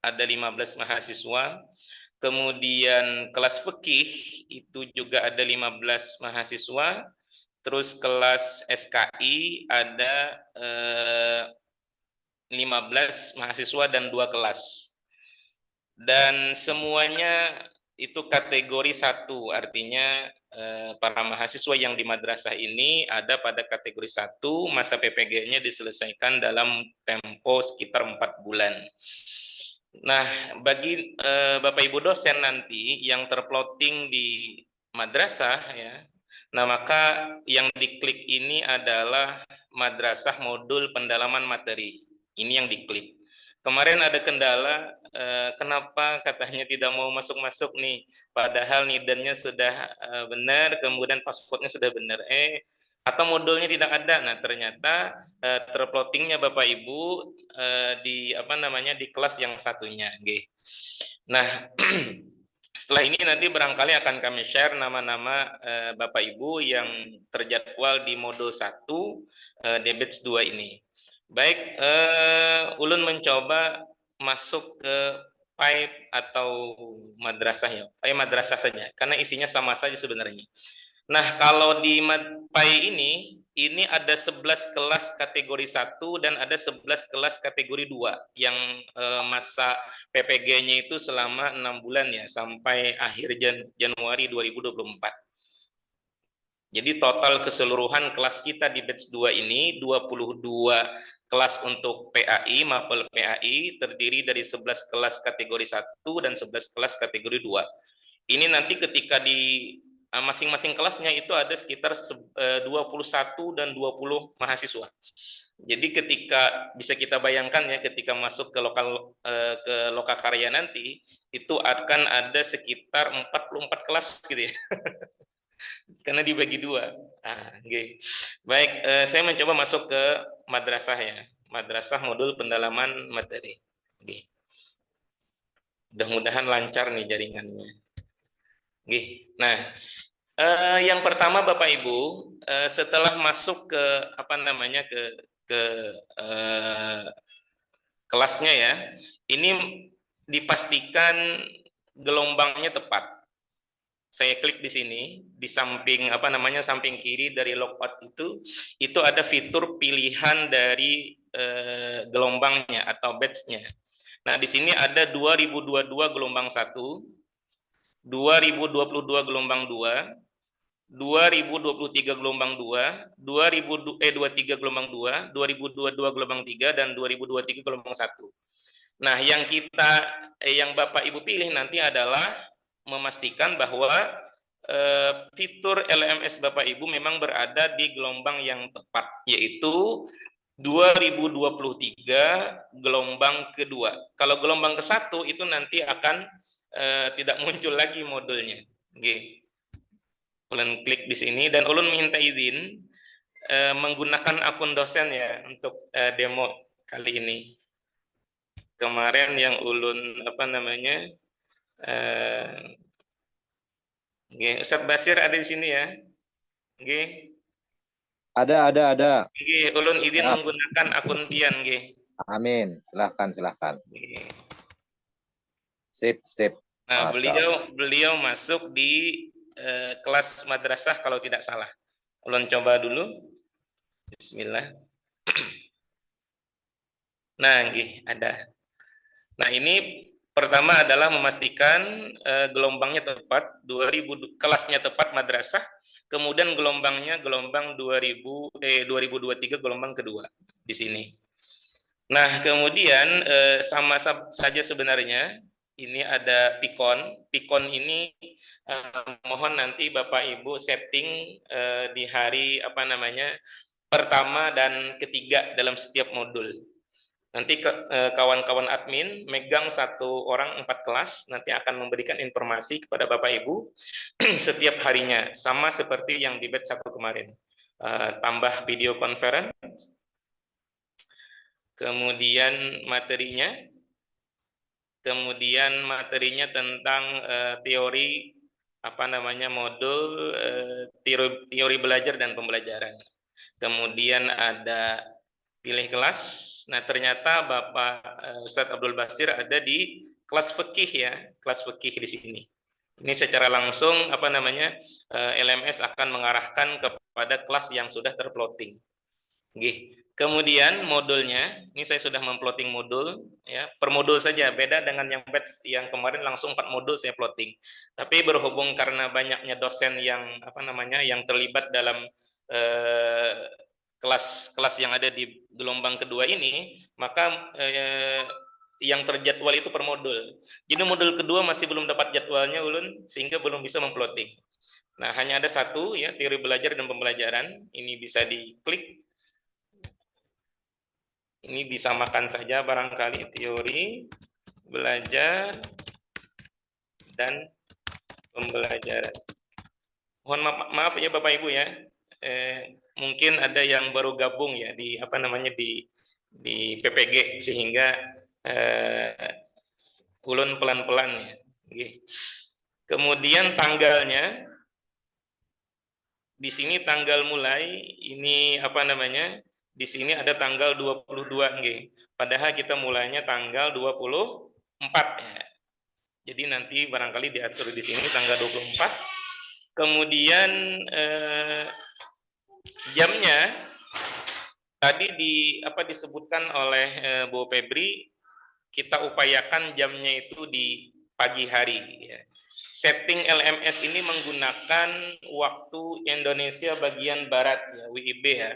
ada 15 mahasiswa. Kemudian kelas fikih itu juga ada 15 mahasiswa. Terus kelas SKI ada 15 mahasiswa dan 2 kelas. Dan semuanya itu kategori 1, artinya para mahasiswa yang di madrasah ini ada pada kategori 1, masa PPG-nya diselesaikan dalam tempo sekitar 4 bulan. Nah, bagi Bapak Ibu dosen nanti yang terplotting di madrasah ya, nah maka yang diklik ini adalah madrasah modul pendalaman materi. Ini yang diklik. Kemarin ada kendala, kenapa katanya tidak mau masuk-masuk nih, padahal nidennya sudah benar, kemudian passwordnya sudah benar, atau modulnya tidak ada. Nah ternyata terplottingnya Bapak Ibu di kelas yang satunya. Okay. Nah setelah ini nanti barangkali akan kami share nama-nama Bapak Ibu yang terjadwal di modul 1 di batch 2 ini. Baik, ulun mencoba masuk ke PAI atau madrasah ya, PAI madrasah saja, karena isinya sama saja sebenarnya. Nah, kalau di PAI ini ada 11 kelas kategori 1 dan ada 11 kelas kategori 2 yang masa PPG-nya itu selama 6 bulan ya, sampai akhir Januari 2024. Jadi total keseluruhan kelas kita di batch 2 ini 22 kelas untuk PAI, mapel PAI, terdiri dari 11 kelas kategori 1 dan 11 kelas kategori 2. Ini nanti ketika di masing-masing kelasnya itu ada sekitar 21 dan 20 mahasiswa. Jadi ketika bisa kita bayangkan ya, ketika masuk ke Lokakarya nanti itu akan ada sekitar 44 kelas gitu ya. Karena dibagi 2. Okay. Baik, saya mencoba masuk ke madrasah ya. Madrasah modul pendalaman materi. Okay. Mudah-mudahan lancar nih jaringannya. Okay. Nah, yang pertama Bapak Ibu, setelah masuk ke ke kelasnya ya, ini dipastikan gelombangnya tepat. Saya klik di sini, di samping samping kiri dari logout itu ada fitur pilihan dari gelombangnya atau batch-nya. Nah, di sini ada 2022 gelombang 1, 2022 gelombang 2, 2023 gelombang 2, 2023 gelombang 2, 2022 gelombang 3 dan 2023 gelombang 1. Nah, yang Bapak Ibu pilih nanti adalah memastikan bahwa fitur LMS Bapak Ibu memang berada di gelombang yang tepat, yaitu 2023 gelombang kedua. Kalau gelombang ke-1 itu nanti akan tidak muncul lagi modulnya. Oke. Ulun klik di sini dan ulun minta izin menggunakan akun dosen ya untuk demo kali ini. Kemarin yang ulun Ustadz Basir ada di sini ya. Ada. Ulun izin menggunakan akun pian. Amin. Silahkan. Sip. Nah, beliau masuk di kelas madrasah kalau tidak salah. Ulun coba dulu. Bismillah. Nah, ada. Nah, ini pertama adalah memastikan gelombangnya tepat, kelasnya tepat madrasah, kemudian gelombangnya gelombang 2023 gelombang kedua di sini. Nah, kemudian sama saja sebenarnya ini ada Pikon. Pikon ini mohon nanti Bapak Ibu setting di hari pertama dan ketiga dalam setiap modul. Nanti kawan-kawan admin megang 1 orang 4 kelas, nanti akan memberikan informasi kepada Bapak Ibu setiap harinya, sama seperti yang di batch 1 kemarin. Tambah video conference, kemudian materinya tentang teori modul teori belajar dan pembelajaran. Kemudian ada pilih kelas. Nah, ternyata Bapak Ustadz Abdul Basir ada di kelas fikih ya, kelas fikih di sini. Ini secara langsung LMS akan mengarahkan kepada kelas yang sudah terplotting. Kemudian modulnya, ini saya sudah memplotting modul ya, per modul saja, beda dengan yang batch yang kemarin langsung 4 modul saya plotting. Tapi berhubung karena banyaknya dosen yang yang terlibat dalam kelas yang ada di gelombang kedua ini, maka yang terjadwal itu per modul. Jadi modul kedua masih belum dapat jadwalnya ulun, sehingga belum bisa memplotting. Nah, hanya ada 1 ya, teori belajar dan pembelajaran. Ini bisa diklik. Ini disamakan saja barangkali teori belajar dan pembelajaran. Mohon maaf ya Bapak Ibu ya. Mungkin ada yang baru gabung ya di di PPG, sehingga ulun pelan-pelan ya. Kemudian tanggalnya di sini tanggal mulai ini di sini ada tanggal 22 nggih. Padahal kita mulainya tanggal 24 ya. Jadi nanti barangkali diatur di sini tanggal 24. Kemudian jamnya tadi disebutkan oleh Bu Febri, kita upayakan jamnya itu di pagi hari ya. setting LMS ini menggunakan waktu Indonesia bagian barat ya, WIB ya.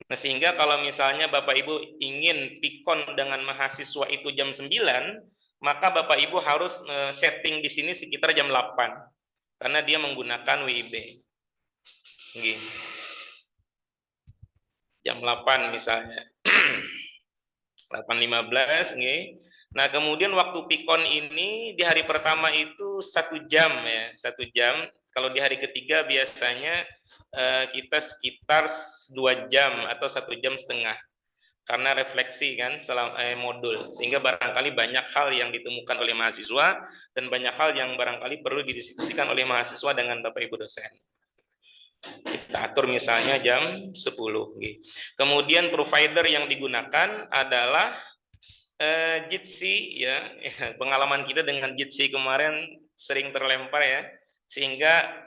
Nah, sehingga kalau misalnya Bapak Ibu ingin pikon dengan mahasiswa itu jam 9, maka Bapak Ibu harus setting di sini sekitar jam 8 karena dia menggunakan WIB. Gini. Jam 8 misalnya. 8.15 nggih. Nah, kemudian waktu pikon ini di hari pertama itu 1 jam ya, 1 jam. Kalau di hari ketiga biasanya kita sekitar 2 jam atau 1 jam setengah. Karena refleksi kan selama modul, sehingga barangkali banyak hal yang ditemukan oleh mahasiswa dan banyak hal yang barangkali perlu didiskusikan oleh mahasiswa dengan Bapak Ibu dosen. Kita atur misalnya jam 10. Kemudian provider yang digunakan adalah Jitsi ya. Pengalaman kita dengan Jitsi kemarin sering terlempar ya, sehingga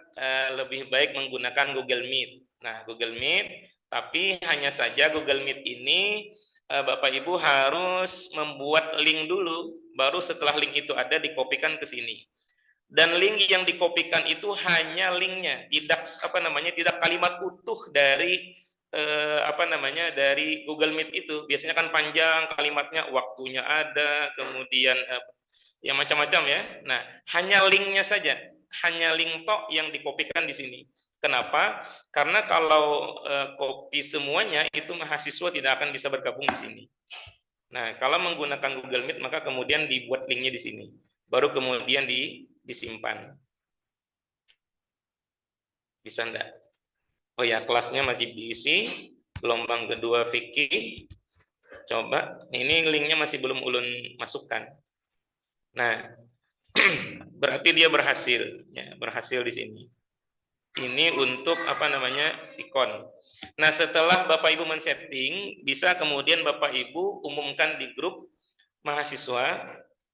lebih baik menggunakan Google Meet. Nah, Google Meet, tapi hanya saja Google Meet ini Bapak Ibu harus membuat link dulu, baru setelah link itu ada dikopikan ke sini. Dan link yang dikopikan itu hanya linknya, tidak kalimat utuh dari dari Google Meet itu. Biasanya kan panjang kalimatnya, waktunya ada, kemudian ya macam-macam ya. Nah, hanya linknya saja, hanya link tok yang dikopikan di sini. Kenapa? Karena kalau copy semuanya itu mahasiswa tidak akan bisa bergabung di sini. Nah, kalau menggunakan Google Meet maka kemudian dibuat linknya di sini, baru kemudian disimpan. Bisa enggak? Oh ya, kelasnya masih diisi, gelombang kedua Vicky. Coba, ini linknya masih belum ulun masukkan. Nah, berarti dia berhasil, ya, berhasil di sini. Ini untuk ikon. Nah, setelah Bapak Ibu men-setting, bisa kemudian Bapak Ibu umumkan di grup mahasiswa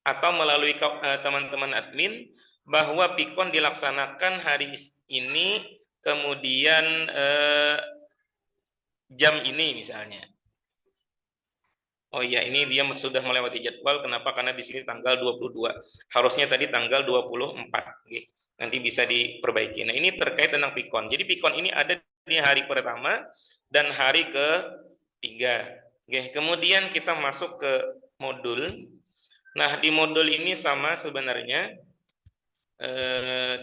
atau melalui teman-teman admin bahwa pikon dilaksanakan hari ini. Kemudian jam ini misalnya. Oh iya, ini dia sudah melewati jadwal. Kenapa? Karena di sini tanggal 22. Harusnya tadi tanggal 24. Nanti bisa diperbaiki. Nah, ini terkait tentang pikon. Jadi pikon ini ada di hari pertama dan hari ketiga. Kemudian kita masuk ke modul. Nah, di modul ini sama sebenarnya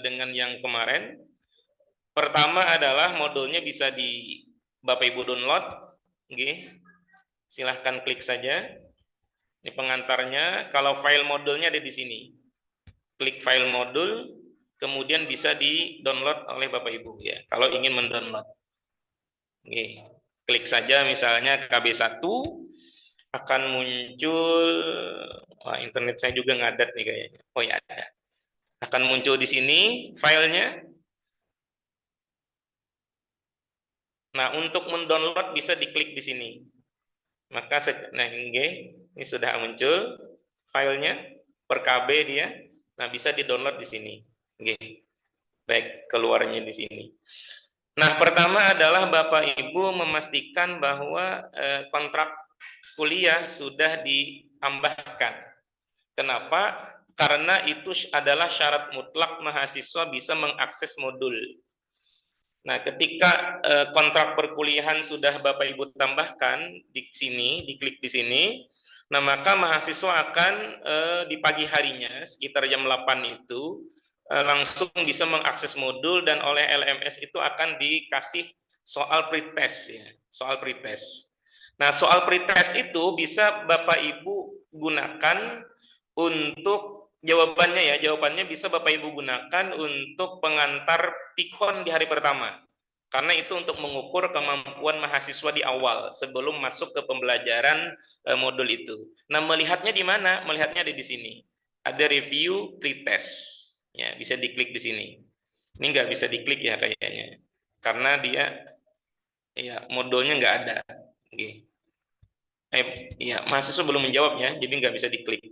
dengan yang kemarin. Pertama adalah modulnya bisa di Bapak Ibu download, silahkan klik saja. Ini pengantarnya. Kalau file modulnya ada di sini. Klik file modul, kemudian bisa di download oleh Bapak Ibu ya. Kalau ingin mendownload, klik saja misalnya KB1 akan muncul. Wah, internet saya juga ngadat nih kayaknya. Oh ya ada. Akan muncul di sini filenya. Nah, untuk mendownload bisa diklik di sini. Maka ini sudah muncul filenya per KB dia. Nah, bisa didownload di sini. Baik, keluarnya di sini. Nah, pertama adalah Bapak Ibu memastikan bahwa kontrak kuliah sudah ditambahkan. Kenapa? Karena itu adalah syarat mutlak mahasiswa bisa mengakses modul. Nah, ketika kontrak perkuliahan sudah Bapak Ibu tambahkan di sini, diklik di sini, nah maka mahasiswa akan di pagi harinya sekitar jam 8 itu langsung bisa mengakses modul dan oleh LMS itu akan dikasih soal pretest ya, soal pretest. Nah, soal pretest itu bisa Bapak Ibu gunakan untuk jawabannya bisa Bapak Ibu gunakan untuk pengantar pikon di hari pertama. Karena itu untuk mengukur kemampuan mahasiswa di awal sebelum masuk ke pembelajaran modul itu. Nah, melihatnya di mana? Melihatnya ada di sini. Ada review pretest. Ya, bisa diklik di sini. Ini nggak bisa diklik ya kayaknya. Karena dia ya modulnya nggak ada. Mahasiswa belum menjawabnya, jadi nggak bisa diklik.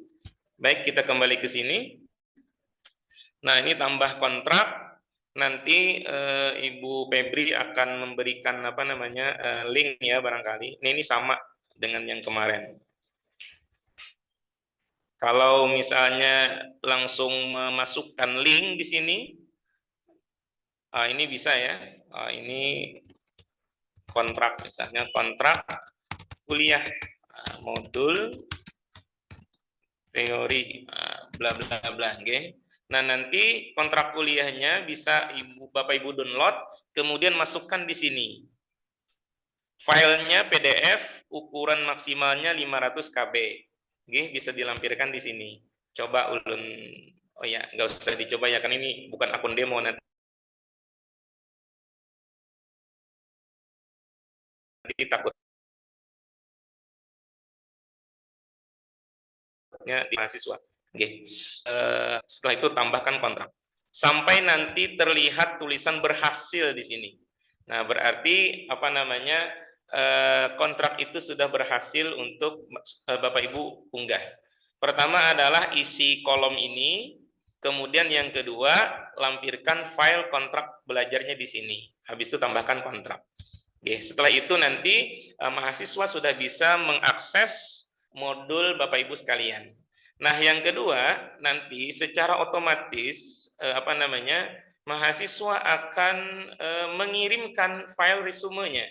Baik, kita kembali ke sini. Nah, ini tambah kontrak. Nanti Ibu Febri akan memberikan link ya barangkali. Ini sama dengan yang kemarin. Kalau misalnya langsung memasukkan link di sini, ini bisa ya. Ini kontrak, misalnya kontrak kuliah modul teori bla bla bla, okay. Nah, nanti kontrak kuliahnya bisa Bapak Ibu download, kemudian masukkan di sini. Filenya PDF, ukuran maksimalnya 500 KB. Oke, bisa dilampirkan di sini. Coba ulun, oh ya, nggak usah dicoba ya, kan ini bukan akun demo nanti takutnya di mahasiswa. Oke. Setelah itu tambahkan kontrak. Sampai nanti terlihat tulisan berhasil di sini. Nah, berarti apa namanya? Kontrak itu sudah berhasil untuk Bapak Ibu unggah. Pertama adalah isi kolom ini, kemudian yang kedua lampirkan file kontrak belajarnya di sini. Habis itu tambahkan kontrak. Oke, setelah itu nanti mahasiswa sudah bisa mengakses modul Bapak Ibu sekalian. Nah, yang kedua nanti secara otomatis mahasiswa akan mengirimkan file resumenya.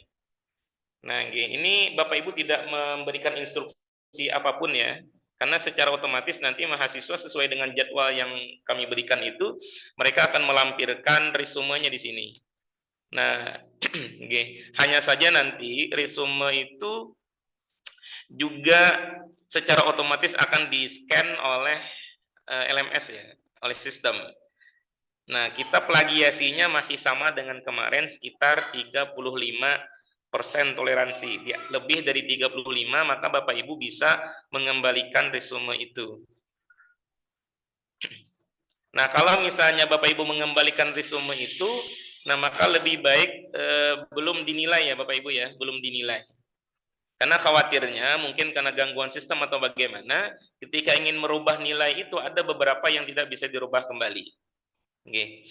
Nah, ini Bapak Ibu tidak memberikan instruksi apapun ya, karena secara otomatis nanti mahasiswa sesuai dengan jadwal yang kami berikan itu, mereka akan melampirkan resumenya di sini. Nah, hanya saja nanti resume itu juga secara otomatis akan di-scan oleh LMS ya, oleh sistem. Nah, kita plagiasinya masih sama dengan kemarin, sekitar 35% toleransi. Lebih dari 35, maka Bapak Ibu bisa mengembalikan resume itu. Nah, kalau misalnya Bapak Ibu mengembalikan resume itu, nah maka lebih baik belum dinilai ya Bapak Ibu ya, belum dinilai. Karena khawatirnya mungkin karena gangguan sistem atau bagaimana, ketika ingin merubah nilai itu ada beberapa yang tidak bisa dirubah kembali. Oke.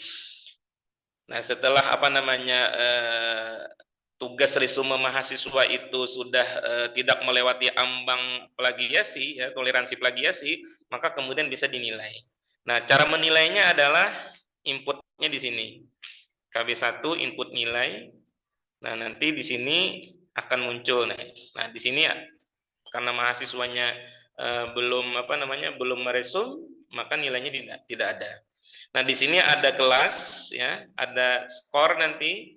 Nah, setelah tugas resume mahasiswa itu sudah tidak melewati ambang plagiasi ya, toleransi plagiasi, maka kemudian bisa dinilai. Nah, cara menilainya adalah inputnya di sini. KB1 input nilai. Nah, nanti di sini akan muncul. Nah, di sini karena mahasiswanya belum meresum, maka nilainya tidak ada. Nah, di sini ada kelas ya, ada skor nanti.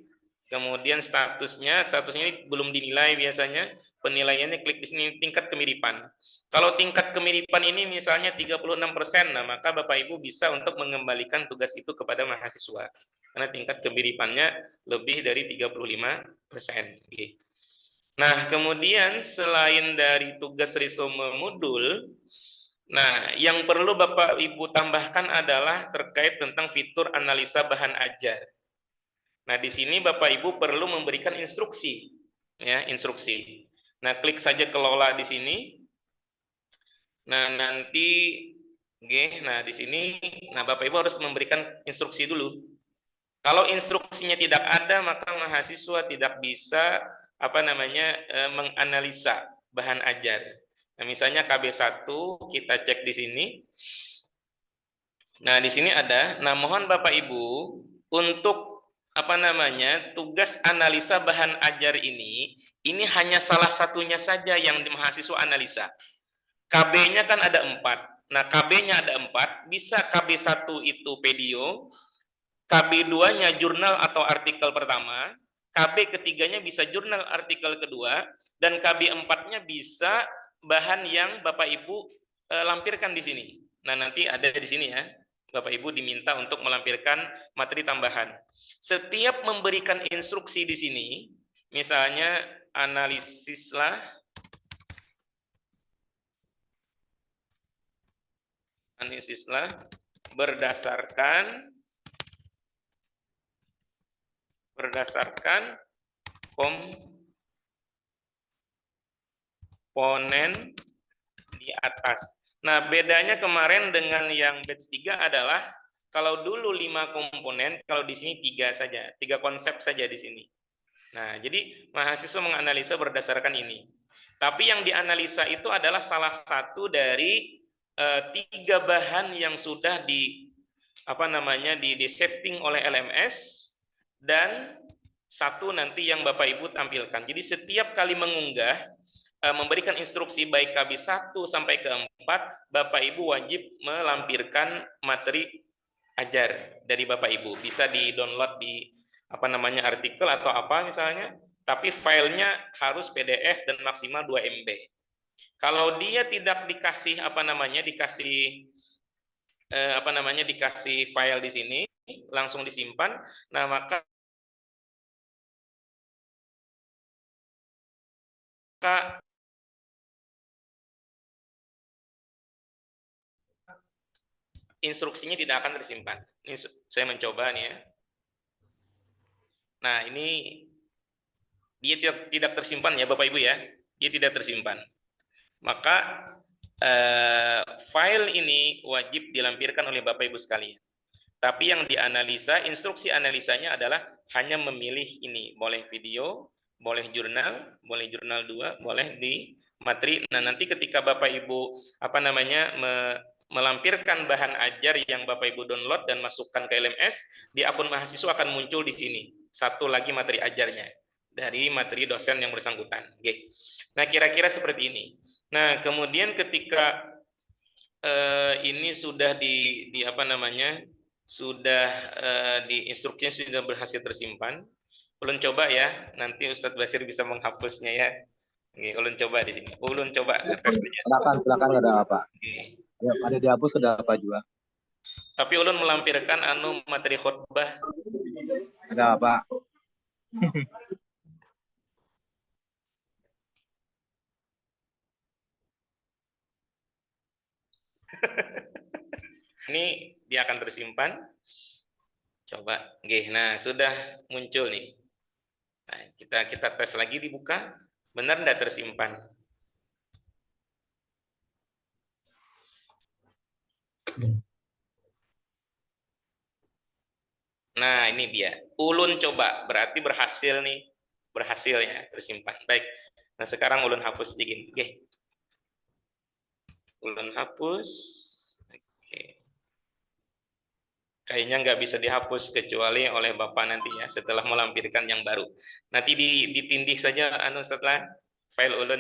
Kemudian statusnya ini belum dinilai biasanya. Penilaiannya klik di sini tingkat kemiripan. Kalau tingkat kemiripan ini misalnya 36%, nah maka Bapak Ibu bisa untuk mengembalikan tugas itu kepada mahasiswa. Karena tingkat kemiripannya lebih dari 35%. Nah, kemudian selain dari tugas resume modul, nah yang perlu Bapak Ibu tambahkan adalah terkait tentang fitur analisa bahan ajar. Nah, di sini Bapak Ibu perlu memberikan instruksi, ya, instruksi. Nah, klik saja kelola di sini. Nah, nanti, nah di sini, nah Bapak Ibu harus memberikan instruksi dulu. Kalau instruksinya tidak ada, maka mahasiswa tidak bisa menganalisa bahan ajar. Nah, misalnya KB1 kita cek di sini. Nah, di sini ada. Nah, mohon Bapak Ibu untuk tugas analisa bahan ajar ini hanya salah satunya saja yang mahasiswa analisa. KB-nya kan ada 4. Nah, KB-nya ada 4, bisa KB1 itu video, KB2-nya jurnal atau artikel pertama, KB ketiganya bisa jurnal artikel kedua, dan KB4-nya bisa bahan yang Bapak Ibu lampirkan di sini. Nah, nanti ada di sini ya. Bapak Ibu diminta untuk melampirkan materi tambahan. Setiap memberikan instruksi di sini, misalnya analisislah berdasarkan komponen di atas. Nah, bedanya kemarin dengan yang batch 3 adalah kalau dulu 5 komponen, kalau di sini 3 saja, 3 konsep saja di sini. Nah, jadi mahasiswa menganalisa berdasarkan ini. Tapi yang dianalisa itu adalah salah satu dari 3 bahan yang sudah di setting oleh LMS dan 1 nanti yang Bapak Ibu tampilkan. Jadi setiap kali mengunggah memberikan instruksi baik KB 1 sampai ke 4, Bapak Ibu wajib melampirkan materi ajar dari Bapak Ibu. Bisa di-download di artikel atau apa misalnya, tapi filenya harus PDF dan maksimal 2 MB. Kalau dia tidak dikasih dikasih file di sini langsung disimpan, nah maka instruksinya tidak akan tersimpan. Ini saya mencoba nih ya. Nah, ini dia tidak tersimpan ya Bapak Ibu ya. Dia tidak tersimpan. Maka file ini wajib dilampirkan oleh Bapak Ibu sekalian. Tapi yang dianalisa, instruksi analisanya adalah hanya memilih ini. Boleh video, boleh jurnal 2, boleh di materi. Nah, nanti ketika Bapak Ibu melampirkan bahan ajar yang Bapak Ibu download dan masukkan ke LMS, di akun mahasiswa akan muncul di sini. 1 lagi materi ajarnya dari materi dosen yang bersangkutan. Oke. Nah, kira-kira seperti ini. Nah, kemudian ketika ini sudah di instruksinya sudah berhasil tersimpan, ulun coba ya, nanti Ustadz Basir bisa menghapusnya ya. Oke, ulun coba di sini. Ulun coba tes aja. Silakan nggak ada apa. Oke. Ya, ada dihapus ada apa juga. Tapi ulun melampirkan materi khutbah. Ada apa? Ini dia akan tersimpan. Coba. Oke, nah sudah muncul nih. Nah, kita tes lagi, dibuka. Benar enggak tersimpan? Nah, ini dia. Ulun coba, berarti berhasil nih. Berhasil ya, tersimpan. Baik. Nah, sekarang ulun hapus sedikit. Oke. Ulun hapus. Oke. Kayaknya nggak bisa dihapus kecuali oleh Bapak nanti ya, setelah melampirkan yang baru. Nanti ditindih saja setelah file ulun.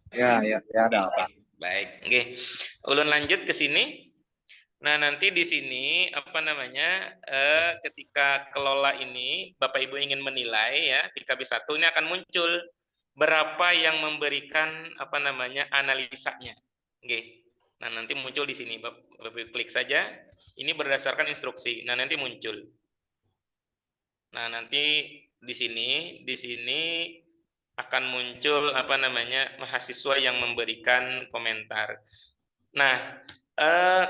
Ya ada apa. Baik. Oke. Ulun lanjut ke sini. Nah, nanti di sini ketika kelola ini Bapak Ibu ingin menilai ya, di KB1 ini akan muncul berapa yang memberikan analisanya. Oke. Nah, nanti muncul di sini. Bapak Ibu klik saja. Ini berdasarkan instruksi. Nah, nanti muncul. Nah, nanti di sini akan muncul mahasiswa yang memberikan komentar. Nah,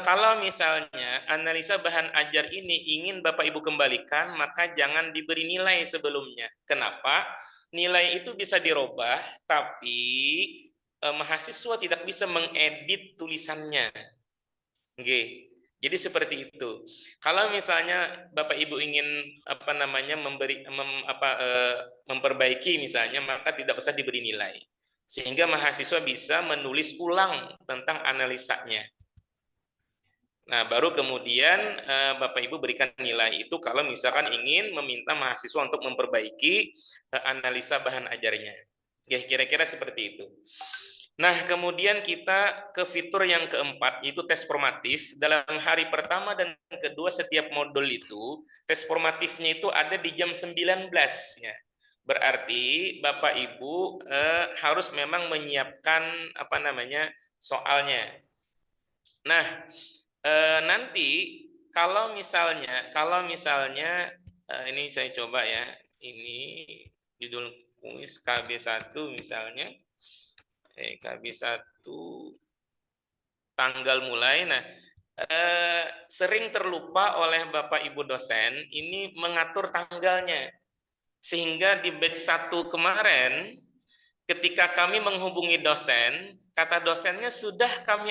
kalau misalnya analisa bahan ajar ini ingin Bapak Ibu kembalikan, maka jangan diberi nilai sebelumnya. Kenapa? Nilai itu bisa dirubah, tapi mahasiswa tidak bisa mengedit tulisannya. Oke. Jadi seperti itu. Kalau misalnya Bapak Ibu ingin memperbaiki misalnya, maka tidak usah diberi nilai. Sehingga mahasiswa bisa menulis ulang tentang analisanya. Nah, baru kemudian Bapak Ibu berikan nilai itu kalau misalkan ingin meminta mahasiswa untuk memperbaiki analisa bahan ajarnya. Ya, kira-kira seperti itu. Nah, kemudian kita ke fitur yang keempat, yaitu tes formatif. Dalam hari pertama dan kedua setiap modul itu, tes formatifnya itu ada di jam 19. Ya. Berarti Bapak Ibu harus memang menyiapkan soalnya. Nah, nanti kalau misalnya ini saya coba ya, ini judul kuis KB1 misalnya, KB1 tanggal mulai. Nah, sering terlupa oleh Bapak Ibu dosen ini mengatur tanggalnya, sehingga di batch 1 kemarin ketika kami menghubungi dosen, kata dosennya sudah kami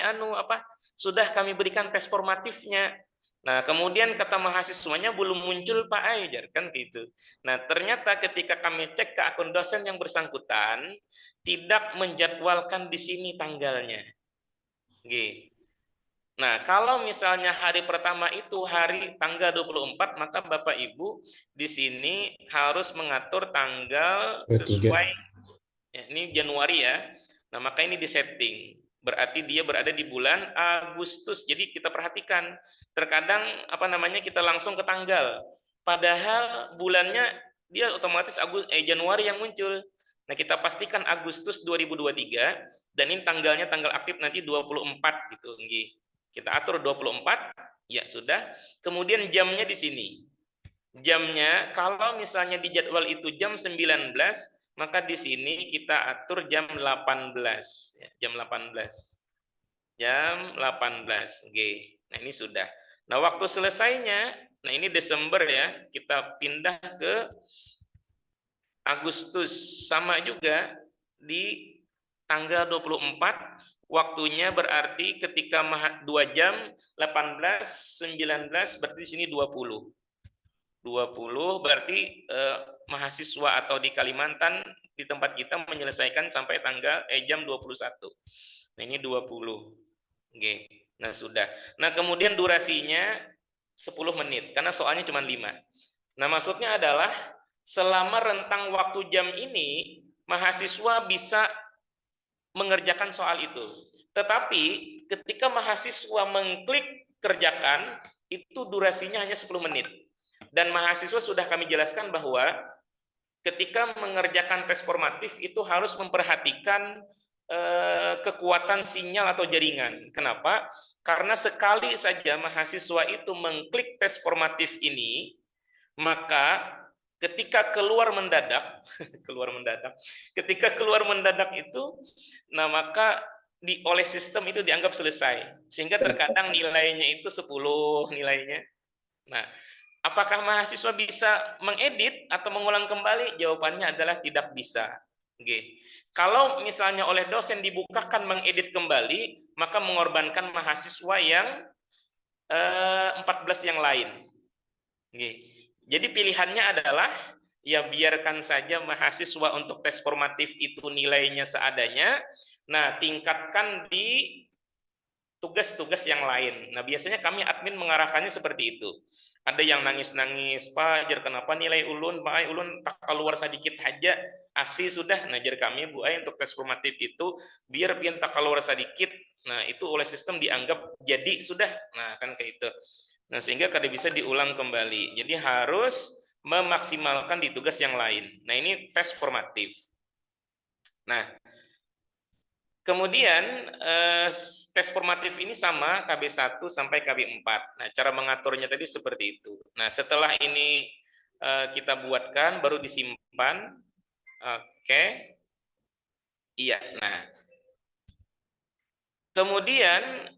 berikan tes formatifnya. Nah, kemudian kata mahasiswanya belum muncul Pak Aijar, kan gitu. Nah, ternyata ketika kami cek ke akun dosen yang bersangkutan, tidak menjadwalkan di sini tanggalnya. Nggih. Nah, kalau misalnya hari pertama itu hari tanggal 24, maka Bapak Ibu di sini harus mengatur tanggal sesuai, ya, ini Januari ya. Nah, maka ini disetting. Berarti dia berada di bulan Agustus. Jadi kita perhatikan, terkadang apa namanya kita langsung ke tanggal. Padahal bulannya dia otomatis Januari yang muncul. Nah, kita pastikan Agustus 2023 dan ini tanggalnya tanggal aktif nanti 24 gitu, nggih. Kita atur 24, ya sudah. Kemudian jamnya di sini. Jamnya kalau misalnya di jadwal itu jam 19, maka di sini kita atur jam 18, ya, jam 18. Jam 18. Oke. Nah, ini sudah. Nah, waktu selesainya, nah ini Desember ya, kita pindah ke Agustus, sama juga di tanggal 24. Waktunya berarti ketika 2 jam 18, 19 berarti di sini 20. 20 berarti mahasiswa atau di Kalimantan di tempat kita menyelesaikan sampai tanggal jam 21. Nah, ini 20. Oke. Nah, sudah. Nah, kemudian durasinya 10 menit karena soalnya cuma 5. Nah, maksudnya adalah selama rentang waktu jam ini mahasiswa bisa mengerjakan soal itu. Tetapi ketika mahasiswa mengklik kerjakan, itu durasinya hanya 10 menit. Dan mahasiswa sudah kami jelaskan bahwa ketika mengerjakan tes formatif itu harus memperhatikan kekuatan sinyal atau jaringan. Kenapa? Karena sekali saja mahasiswa itu mengklik tes formatif ini, maka ketika keluar mendadak, ketika keluar mendadak itu, nah maka oleh sistem itu dianggap selesai. Sehingga terkadang nilainya itu 10 nilainya. Nah, apakah mahasiswa bisa mengedit atau mengulang kembali? Jawabannya adalah tidak bisa. Oke. Kalau misalnya oleh dosen dibukakan mengedit kembali, maka mengorbankan mahasiswa yang 14 yang lain. Oke. Jadi pilihannya adalah ya biarkan saja mahasiswa untuk tes formatif itu nilainya seadanya. Nah, tingkatkan di tugas-tugas yang lain. Nah, biasanya kami admin mengarahkannya seperti itu. Ada yang nangis-nangis, Pak, jar kenapa nilai ulun, Pak, ulun tak keluar sedikit aja, ASI sudah. Nah, jar kami, Bu Ai, untuk tes formatif itu, biar pian tak keluar sedikit, nah, itu oleh sistem dianggap jadi sudah. Nah, kan kayak itu. Nah, sehingga kada bisa diulang kembali. Jadi harus memaksimalkan di tugas yang lain. Nah, ini tes formatif. Nah, kemudian tes formatif ini sama KB1 sampai KB4. Nah, cara mengaturnya tadi seperti itu. Nah, setelah ini kita buatkan, baru disimpan. Oke. Iya, nah. Kemudian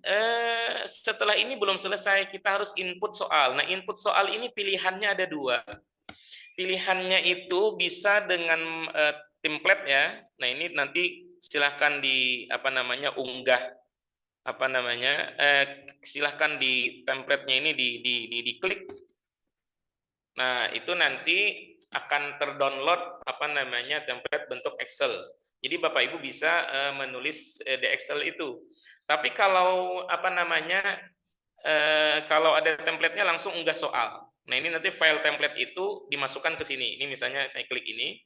setelah ini belum selesai, kita harus input soal. Nah, input soal ini pilihannya ada 2. Pilihannya itu bisa dengan template ya. Nah, ini nanti silahkan di unggah silahkan di template-nya ini diklik. Nah, itu nanti akan terdownload template bentuk Excel. Jadi Bapak Ibu bisa menulis di Excel itu. Tapi kalau kalau ada template-nya langsung unggah soal. Nah, ini nanti file template itu dimasukkan ke sini. Ini misalnya saya klik ini.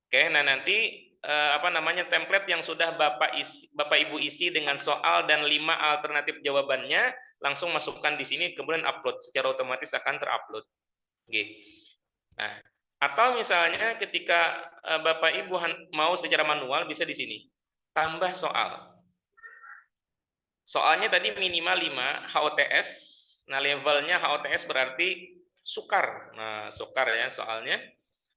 Oke, nah nanti template yang sudah Bapak Ibu isi dengan soal dan 5 alternatif jawabannya langsung masukkan di sini, kemudian upload, secara otomatis akan terupload. Oke. Nah, atau misalnya ketika Bapak Ibu mau secara manual bisa di sini. Tambah soal. Soalnya tadi minimal 5 HOTS. Nah, levelnya HOTS berarti sukar. Nah, sukar ya soalnya.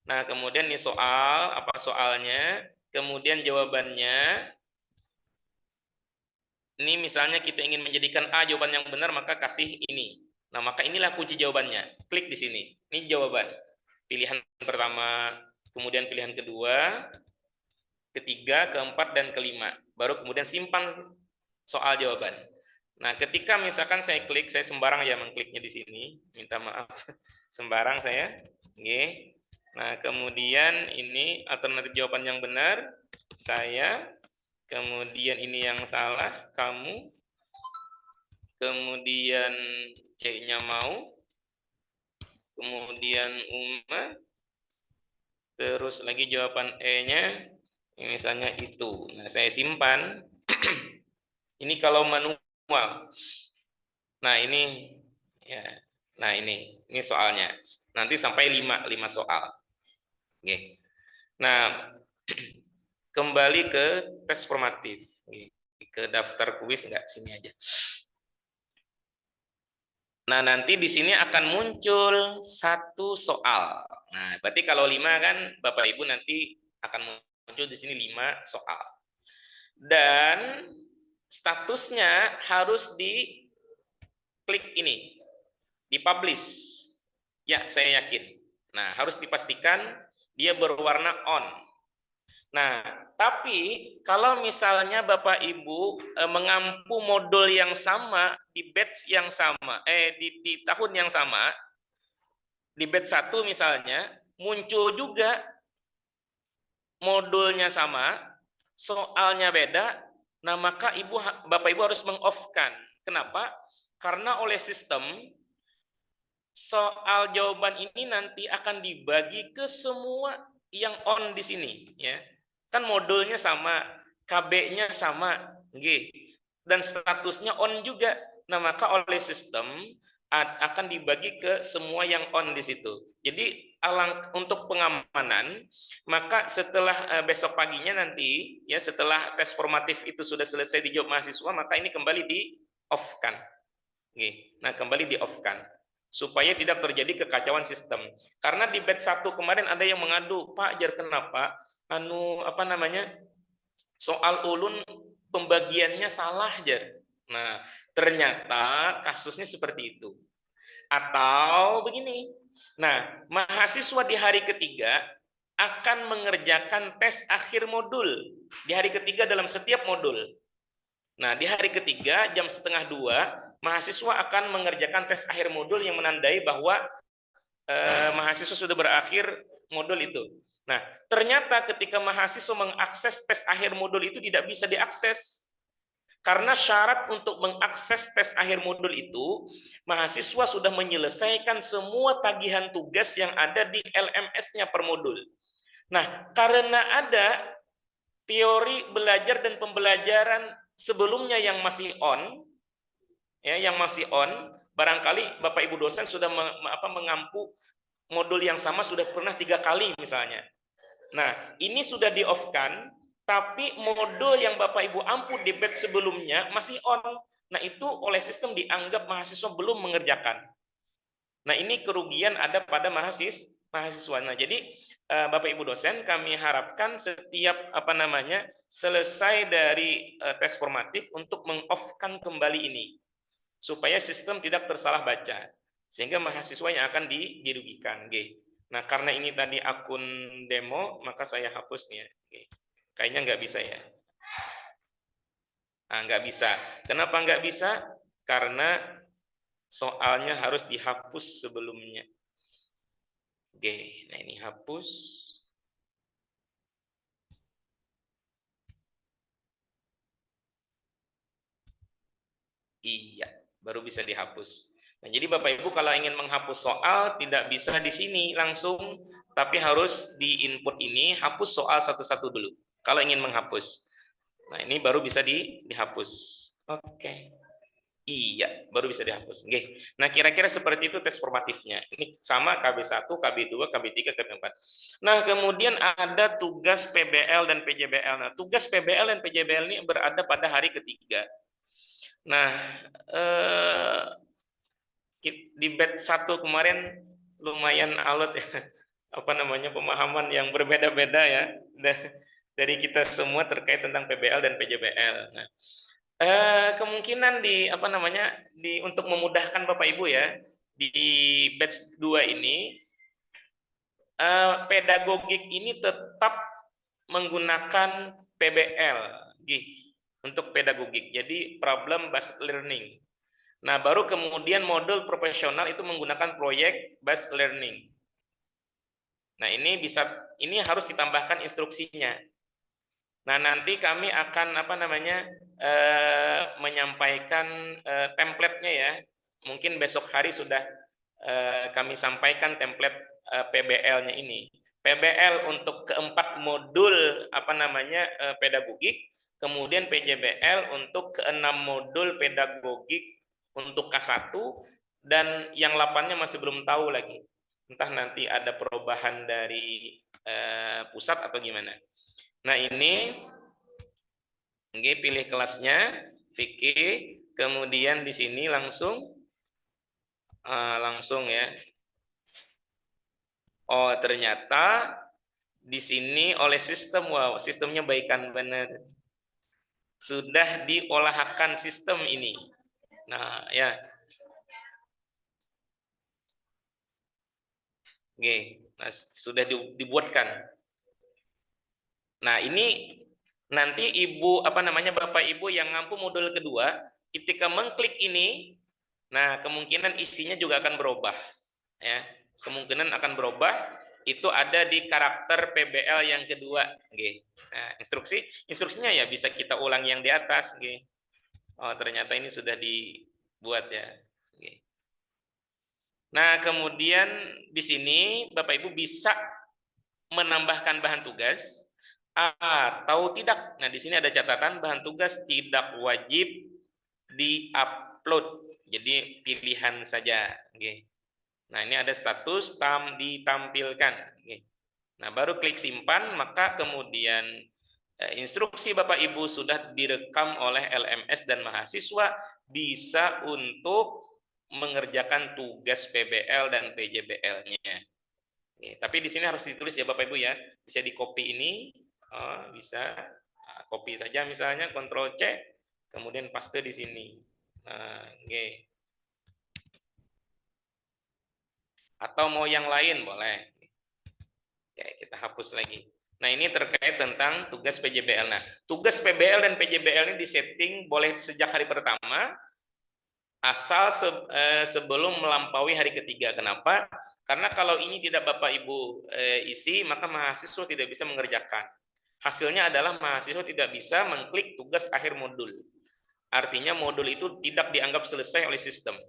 Nah, kemudian nih soal, apa soalnya, kemudian jawabannya. Ini misalnya kita ingin menjadikan A jawaban yang benar, maka kasih ini. Nah, maka inilah kunci jawabannya. Klik di sini. Ini jawaban. Pilihan pertama, kemudian pilihan kedua, ketiga, keempat, dan kelima. Baru kemudian simpan soal jawaban. Nah, ketika misalkan saya klik, saya sembarang ya mengkliknya di sini. Minta maaf. Sembarang saya. Oke. Nah, kemudian ini alternatif jawaban yang benar, saya Kemudian ini yang salah, kamu. Kemudian C-nya mau. Kemudian Uma. Terus lagi jawaban E-nya. Misalnya itu. Nah, saya simpan. Ini kalau manual. Nah, ini ya. Nah, ini soalnya. Nanti sampai 5 soal. Oke. Nah, kembali ke tes formatif. Ke daftar kuis enggak, sini aja. Nah, nanti di sini akan muncul 1 soal. Nah, berarti kalau 5 kan Bapak Ibu nanti akan muncul di sini 5 soal. Dan statusnya harus di klik ini, dipublish. Ya, saya yakin. Nah, harus dipastikan dia berwarna on. Nah, tapi kalau misalnya Bapak Ibu mengampu modul yang sama di batch yang sama, di tahun yang sama, di batch 1 misalnya, muncul juga modulnya sama, soalnya beda, nah maka Bapak Ibu harus meng-off-kan. Kenapa? Karena oleh sistem, soal jawaban ini nanti akan dibagi ke semua yang on di sini, ya. Kan modulnya sama, KB-nya sama, dan statusnya on juga. Nah, maka oleh sistem akan dibagi ke semua yang on di situ. Jadi untuk pengamanan, maka setelah besok paginya nanti, ya setelah tes formatif itu sudah selesai dijawab mahasiswa, maka ini kembali di off-kan. Nah, kembali di off-kan supaya tidak terjadi kekacauan sistem. Karena di batch 1 kemarin ada yang mengadu, Pak Jar, kenapa soal ulun pembagiannya salah, Jar. Nah, ternyata kasusnya seperti itu. Atau begini. Nah, mahasiswa di hari ketiga akan mengerjakan tes akhir modul di hari ketiga dalam setiap modul. Nah, di hari ketiga jam 1:30 mahasiswa akan mengerjakan tes akhir modul yang menandai bahwa mahasiswa sudah berakhir modul itu. Nah, ternyata ketika mahasiswa mengakses tes akhir modul itu tidak bisa diakses. Karena syarat untuk mengakses tes akhir modul itu, mahasiswa sudah menyelesaikan semua tagihan tugas yang ada di LMS-nya per modul. Nah, karena ada teori belajar dan pembelajaran sebelumnya yang masih on, ya, barangkali Bapak Ibu dosen sudah mengampu modul yang sama sudah pernah 3 kali misalnya. Nah, ini sudah di off-kan, tapi modul yang Bapak Ibu ampu di batch sebelumnya masih on. Nah, itu oleh sistem dianggap mahasiswa belum mengerjakan. Nah, ini kerugian ada pada mahasiswa. Nah, jadi Bapak Ibu dosen, kami harapkan setiap selesai dari tes formatif untuk meng-off-kan kembali ini supaya sistem tidak tersalah baca sehingga mahasiswa yang akan dirugikan. Nah, karena ini tadi akun demo, maka saya hapus nih ya. Kayaknya nggak bisa ya. Nah, nggak bisa. Kenapa nggak bisa? Karena soalnya harus dihapus sebelumnya. Nah ini hapus. Iya, baru bisa dihapus. Nah, jadi Bapak Ibu kalau ingin menghapus soal tidak bisa di sini langsung, tapi harus di input ini hapus soal satu-satu dulu. Kalau ingin menghapus. Nah, ini baru bisa dihapus. Oke. Iya, baru bisa dihapus. Nah, kira-kira seperti itu tes formatifnya. Ini sama KB1, KB2, KB3, KB4. Nah, kemudian ada tugas PBL dan PJBL. Nah, tugas PBL dan PJBL ini berada pada hari ketiga. Nah, di batch 1 kemarin lumayan alot ya. Pemahaman yang berbeda-beda ya dari kita semua terkait tentang PBL dan PJBL. Nah, kemungkinan untuk memudahkan Bapak Ibu ya, di batch 2 ini pedagogik ini tetap menggunakan PBL untuk pedagogik. Jadi problem based learning. Nah, baru kemudian modul profesional itu menggunakan project based learning. Nah, ini harus ditambahkan instruksinya. Nah, nanti kami akan menyampaikan template-nya ya. Mungkin besok hari sudah kami sampaikan template PBL-nya ini. PBL untuk keempat modul pedagogik, kemudian PJBL untuk keenam modul pedagogik untuk K1, dan yang 8-nya masih belum tahu lagi. Entah nanti ada perubahan dari pusat atau gimana. Nah, ini pilih kelasnya, fikih, kemudian di sini langsung ya. Oh, ternyata di sini oleh sistem, wow, sistemnya baikan benar. Sudah diolahkan sistem ini. Nah, ya. Nah, sudah dibuatkan. Nah, ini nanti Bapak Ibu yang mampu modul kedua, ketika mengklik ini, nah kemungkinan isinya juga akan berubah, ya. Kemungkinan akan berubah. Itu ada di karakter PBL yang kedua. Nah, instruksinya ya bisa kita ulang yang di atas. Oh, ternyata ini sudah dibuat ya. Nah, kemudian di sini Bapak Ibu bisa menambahkan bahan tugas atau tidak. Nah, di sini ada catatan bahan tugas tidak wajib di-upload. Jadi pilihan saja. Nah, ini ada status ditampilkan. Nah, baru klik simpan, maka kemudian instruksi Bapak Ibu sudah direkam oleh LMS dan mahasiswa bisa untuk mengerjakan tugas PBL dan PJBL-nya. Tapi di sini harus ditulis ya Bapak Ibu ya. Bisa di copy ini, bisa copy saja misalnya, Ctrl C, kemudian paste di sini. Atau mau yang lain boleh. Kita hapus lagi. Nah, ini terkait tentang tugas PJBL. Nah, tugas PBL dan PJBL ini disetting boleh sejak hari pertama, asal sebelum melampaui hari ketiga. Kenapa? Karena kalau ini tidak Bapak Ibu isi, maka mahasiswa tidak bisa mengerjakan. Hasilnya adalah mahasiswa tidak bisa mengklik tugas akhir modul. Artinya modul itu tidak dianggap selesai oleh sistem.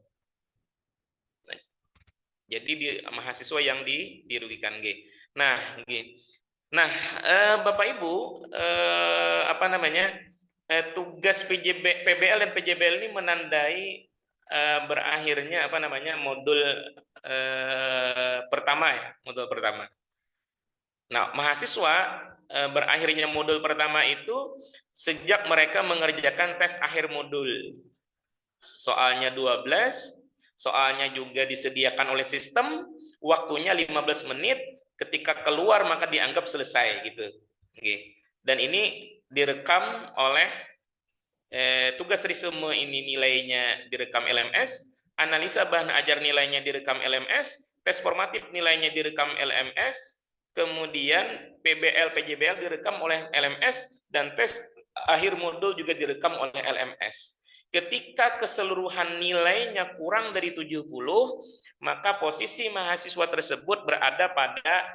Jadi mahasiswa yang dirugikan. Nah, Bapak Ibu, tugas PBL dan PJBL ini menandai berakhirnya modul pertama ya, modul pertama. Nah, mahasiswa berakhirnya modul pertama itu sejak mereka mengerjakan tes akhir modul. Soalnya 12, soalnya juga disediakan oleh sistem, waktunya 15 menit, ketika keluar maka dianggap selesai gitu. Dan ini direkam oleh tugas resume ini nilainya direkam LMS, analisa bahan ajar nilainya direkam LMS, tes formatif nilainya direkam LMS, kemudian PBL PJBL direkam oleh LMS, dan tes akhir modul juga direkam oleh LMS. Ketika keseluruhan nilainya kurang dari 70, maka posisi mahasiswa tersebut berada pada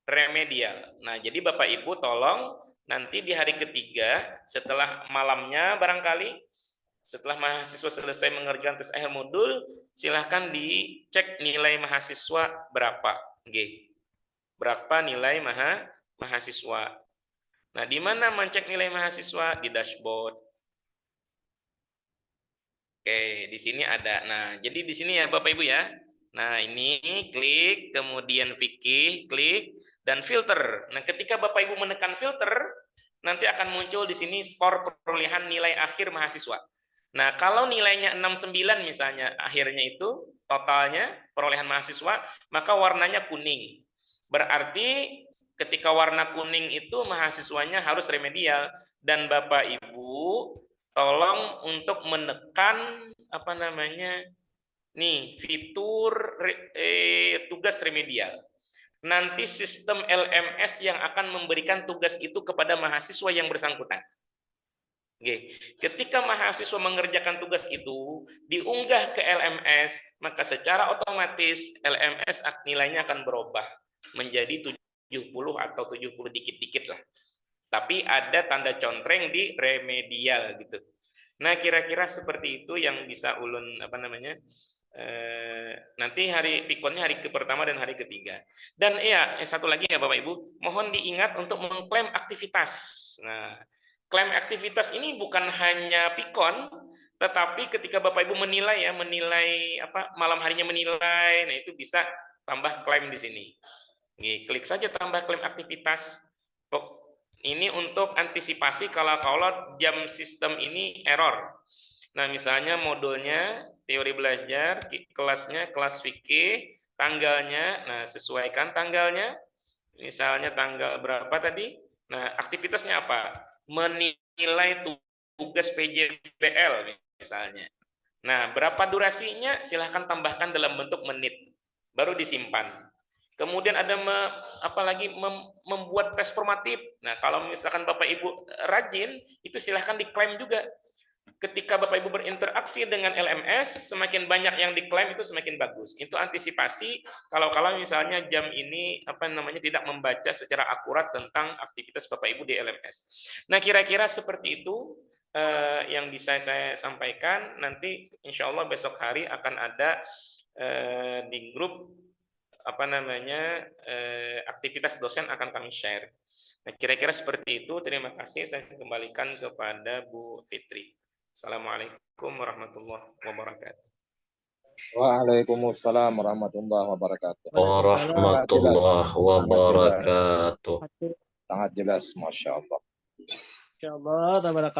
remedial. Nah, jadi Bapak Ibu tolong nanti di hari ketiga, setelah malamnya barangkali, setelah mahasiswa selesai mengerjakan tes akhir modul, silahkan dicek nilai mahasiswa berapa. Berapa nilai mahasiswa. Nah, di mana mencek nilai mahasiswa? Di dashboard. Oke, di sini ada. Nah, jadi di sini ya Bapak Ibu ya. Nah, ini klik, kemudian fikih, klik, dan filter. Nah, ketika Bapak Ibu menekan filter, nanti akan muncul di sini skor perolehan nilai akhir mahasiswa. Nah, kalau nilainya 69 misalnya, akhirnya itu totalnya perolehan mahasiswa, maka warnanya kuning. Berarti ketika warna kuning itu mahasiswanya harus remedial, dan Bapak Ibu tolong untuk menekan fitur tugas remedial. Nanti sistem LMS yang akan memberikan tugas itu kepada mahasiswa yang bersangkutan. Ketika mahasiswa mengerjakan tugas itu diunggah ke LMS, maka secara otomatis LMS nilainya akan berubah menjadi 70 atau 70 dikit-dikit lah. tapi ada tanda contreng di remedial gitu. Nah, kira-kira seperti itu yang bisa ulun nanti hari pikonnya hari pertama dan hari ketiga. Dan iya, satu lagi ya Bapak Ibu, mohon diingat untuk mengklaim aktivitas. Nah, klaim aktivitas ini bukan hanya pikon, tetapi ketika Bapak Ibu menilai malam harinya menilai, nah itu bisa tambah klaim di sini. Nih, klik saja tambah klaim aktivitas. Ini untuk antisipasi kalau jam sistem ini error. Nah, misalnya modulnya teori belajar, kelasnya kelas fikih, tanggalnya, nah sesuaikan tanggalnya. Misalnya tanggal berapa tadi? Nah, aktivitasnya apa? Menilai tugas PJBL misalnya. Nah, berapa durasinya? Silahkan tambahkan dalam bentuk menit. Baru disimpan. Kemudian ada membuat tes formatif. Nah, kalau misalkan Bapak Ibu rajin, itu silahkan diklaim juga. Ketika Bapak Ibu berinteraksi dengan LMS, semakin banyak yang diklaim itu semakin bagus. Itu antisipasi kalau misalnya jam ini tidak membaca secara akurat tentang aktivitas Bapak Ibu di LMS. Nah, kira-kira seperti itu yang bisa saya sampaikan. Nanti insya Allah besok hari akan ada di grup aktivitas dosen akan kami share. Nah, kira-kira seperti itu. Terima kasih. Saya kembalikan kepada Bu Fitri. Assalamualaikum warahmatullahi wabarakatuh. Waalaikumsalam warahmatullahi wabarakatuh. Warahmatullahi wabarakatuh. Sangat jelas, Masya Allah. Insyaallah, tabarakallah.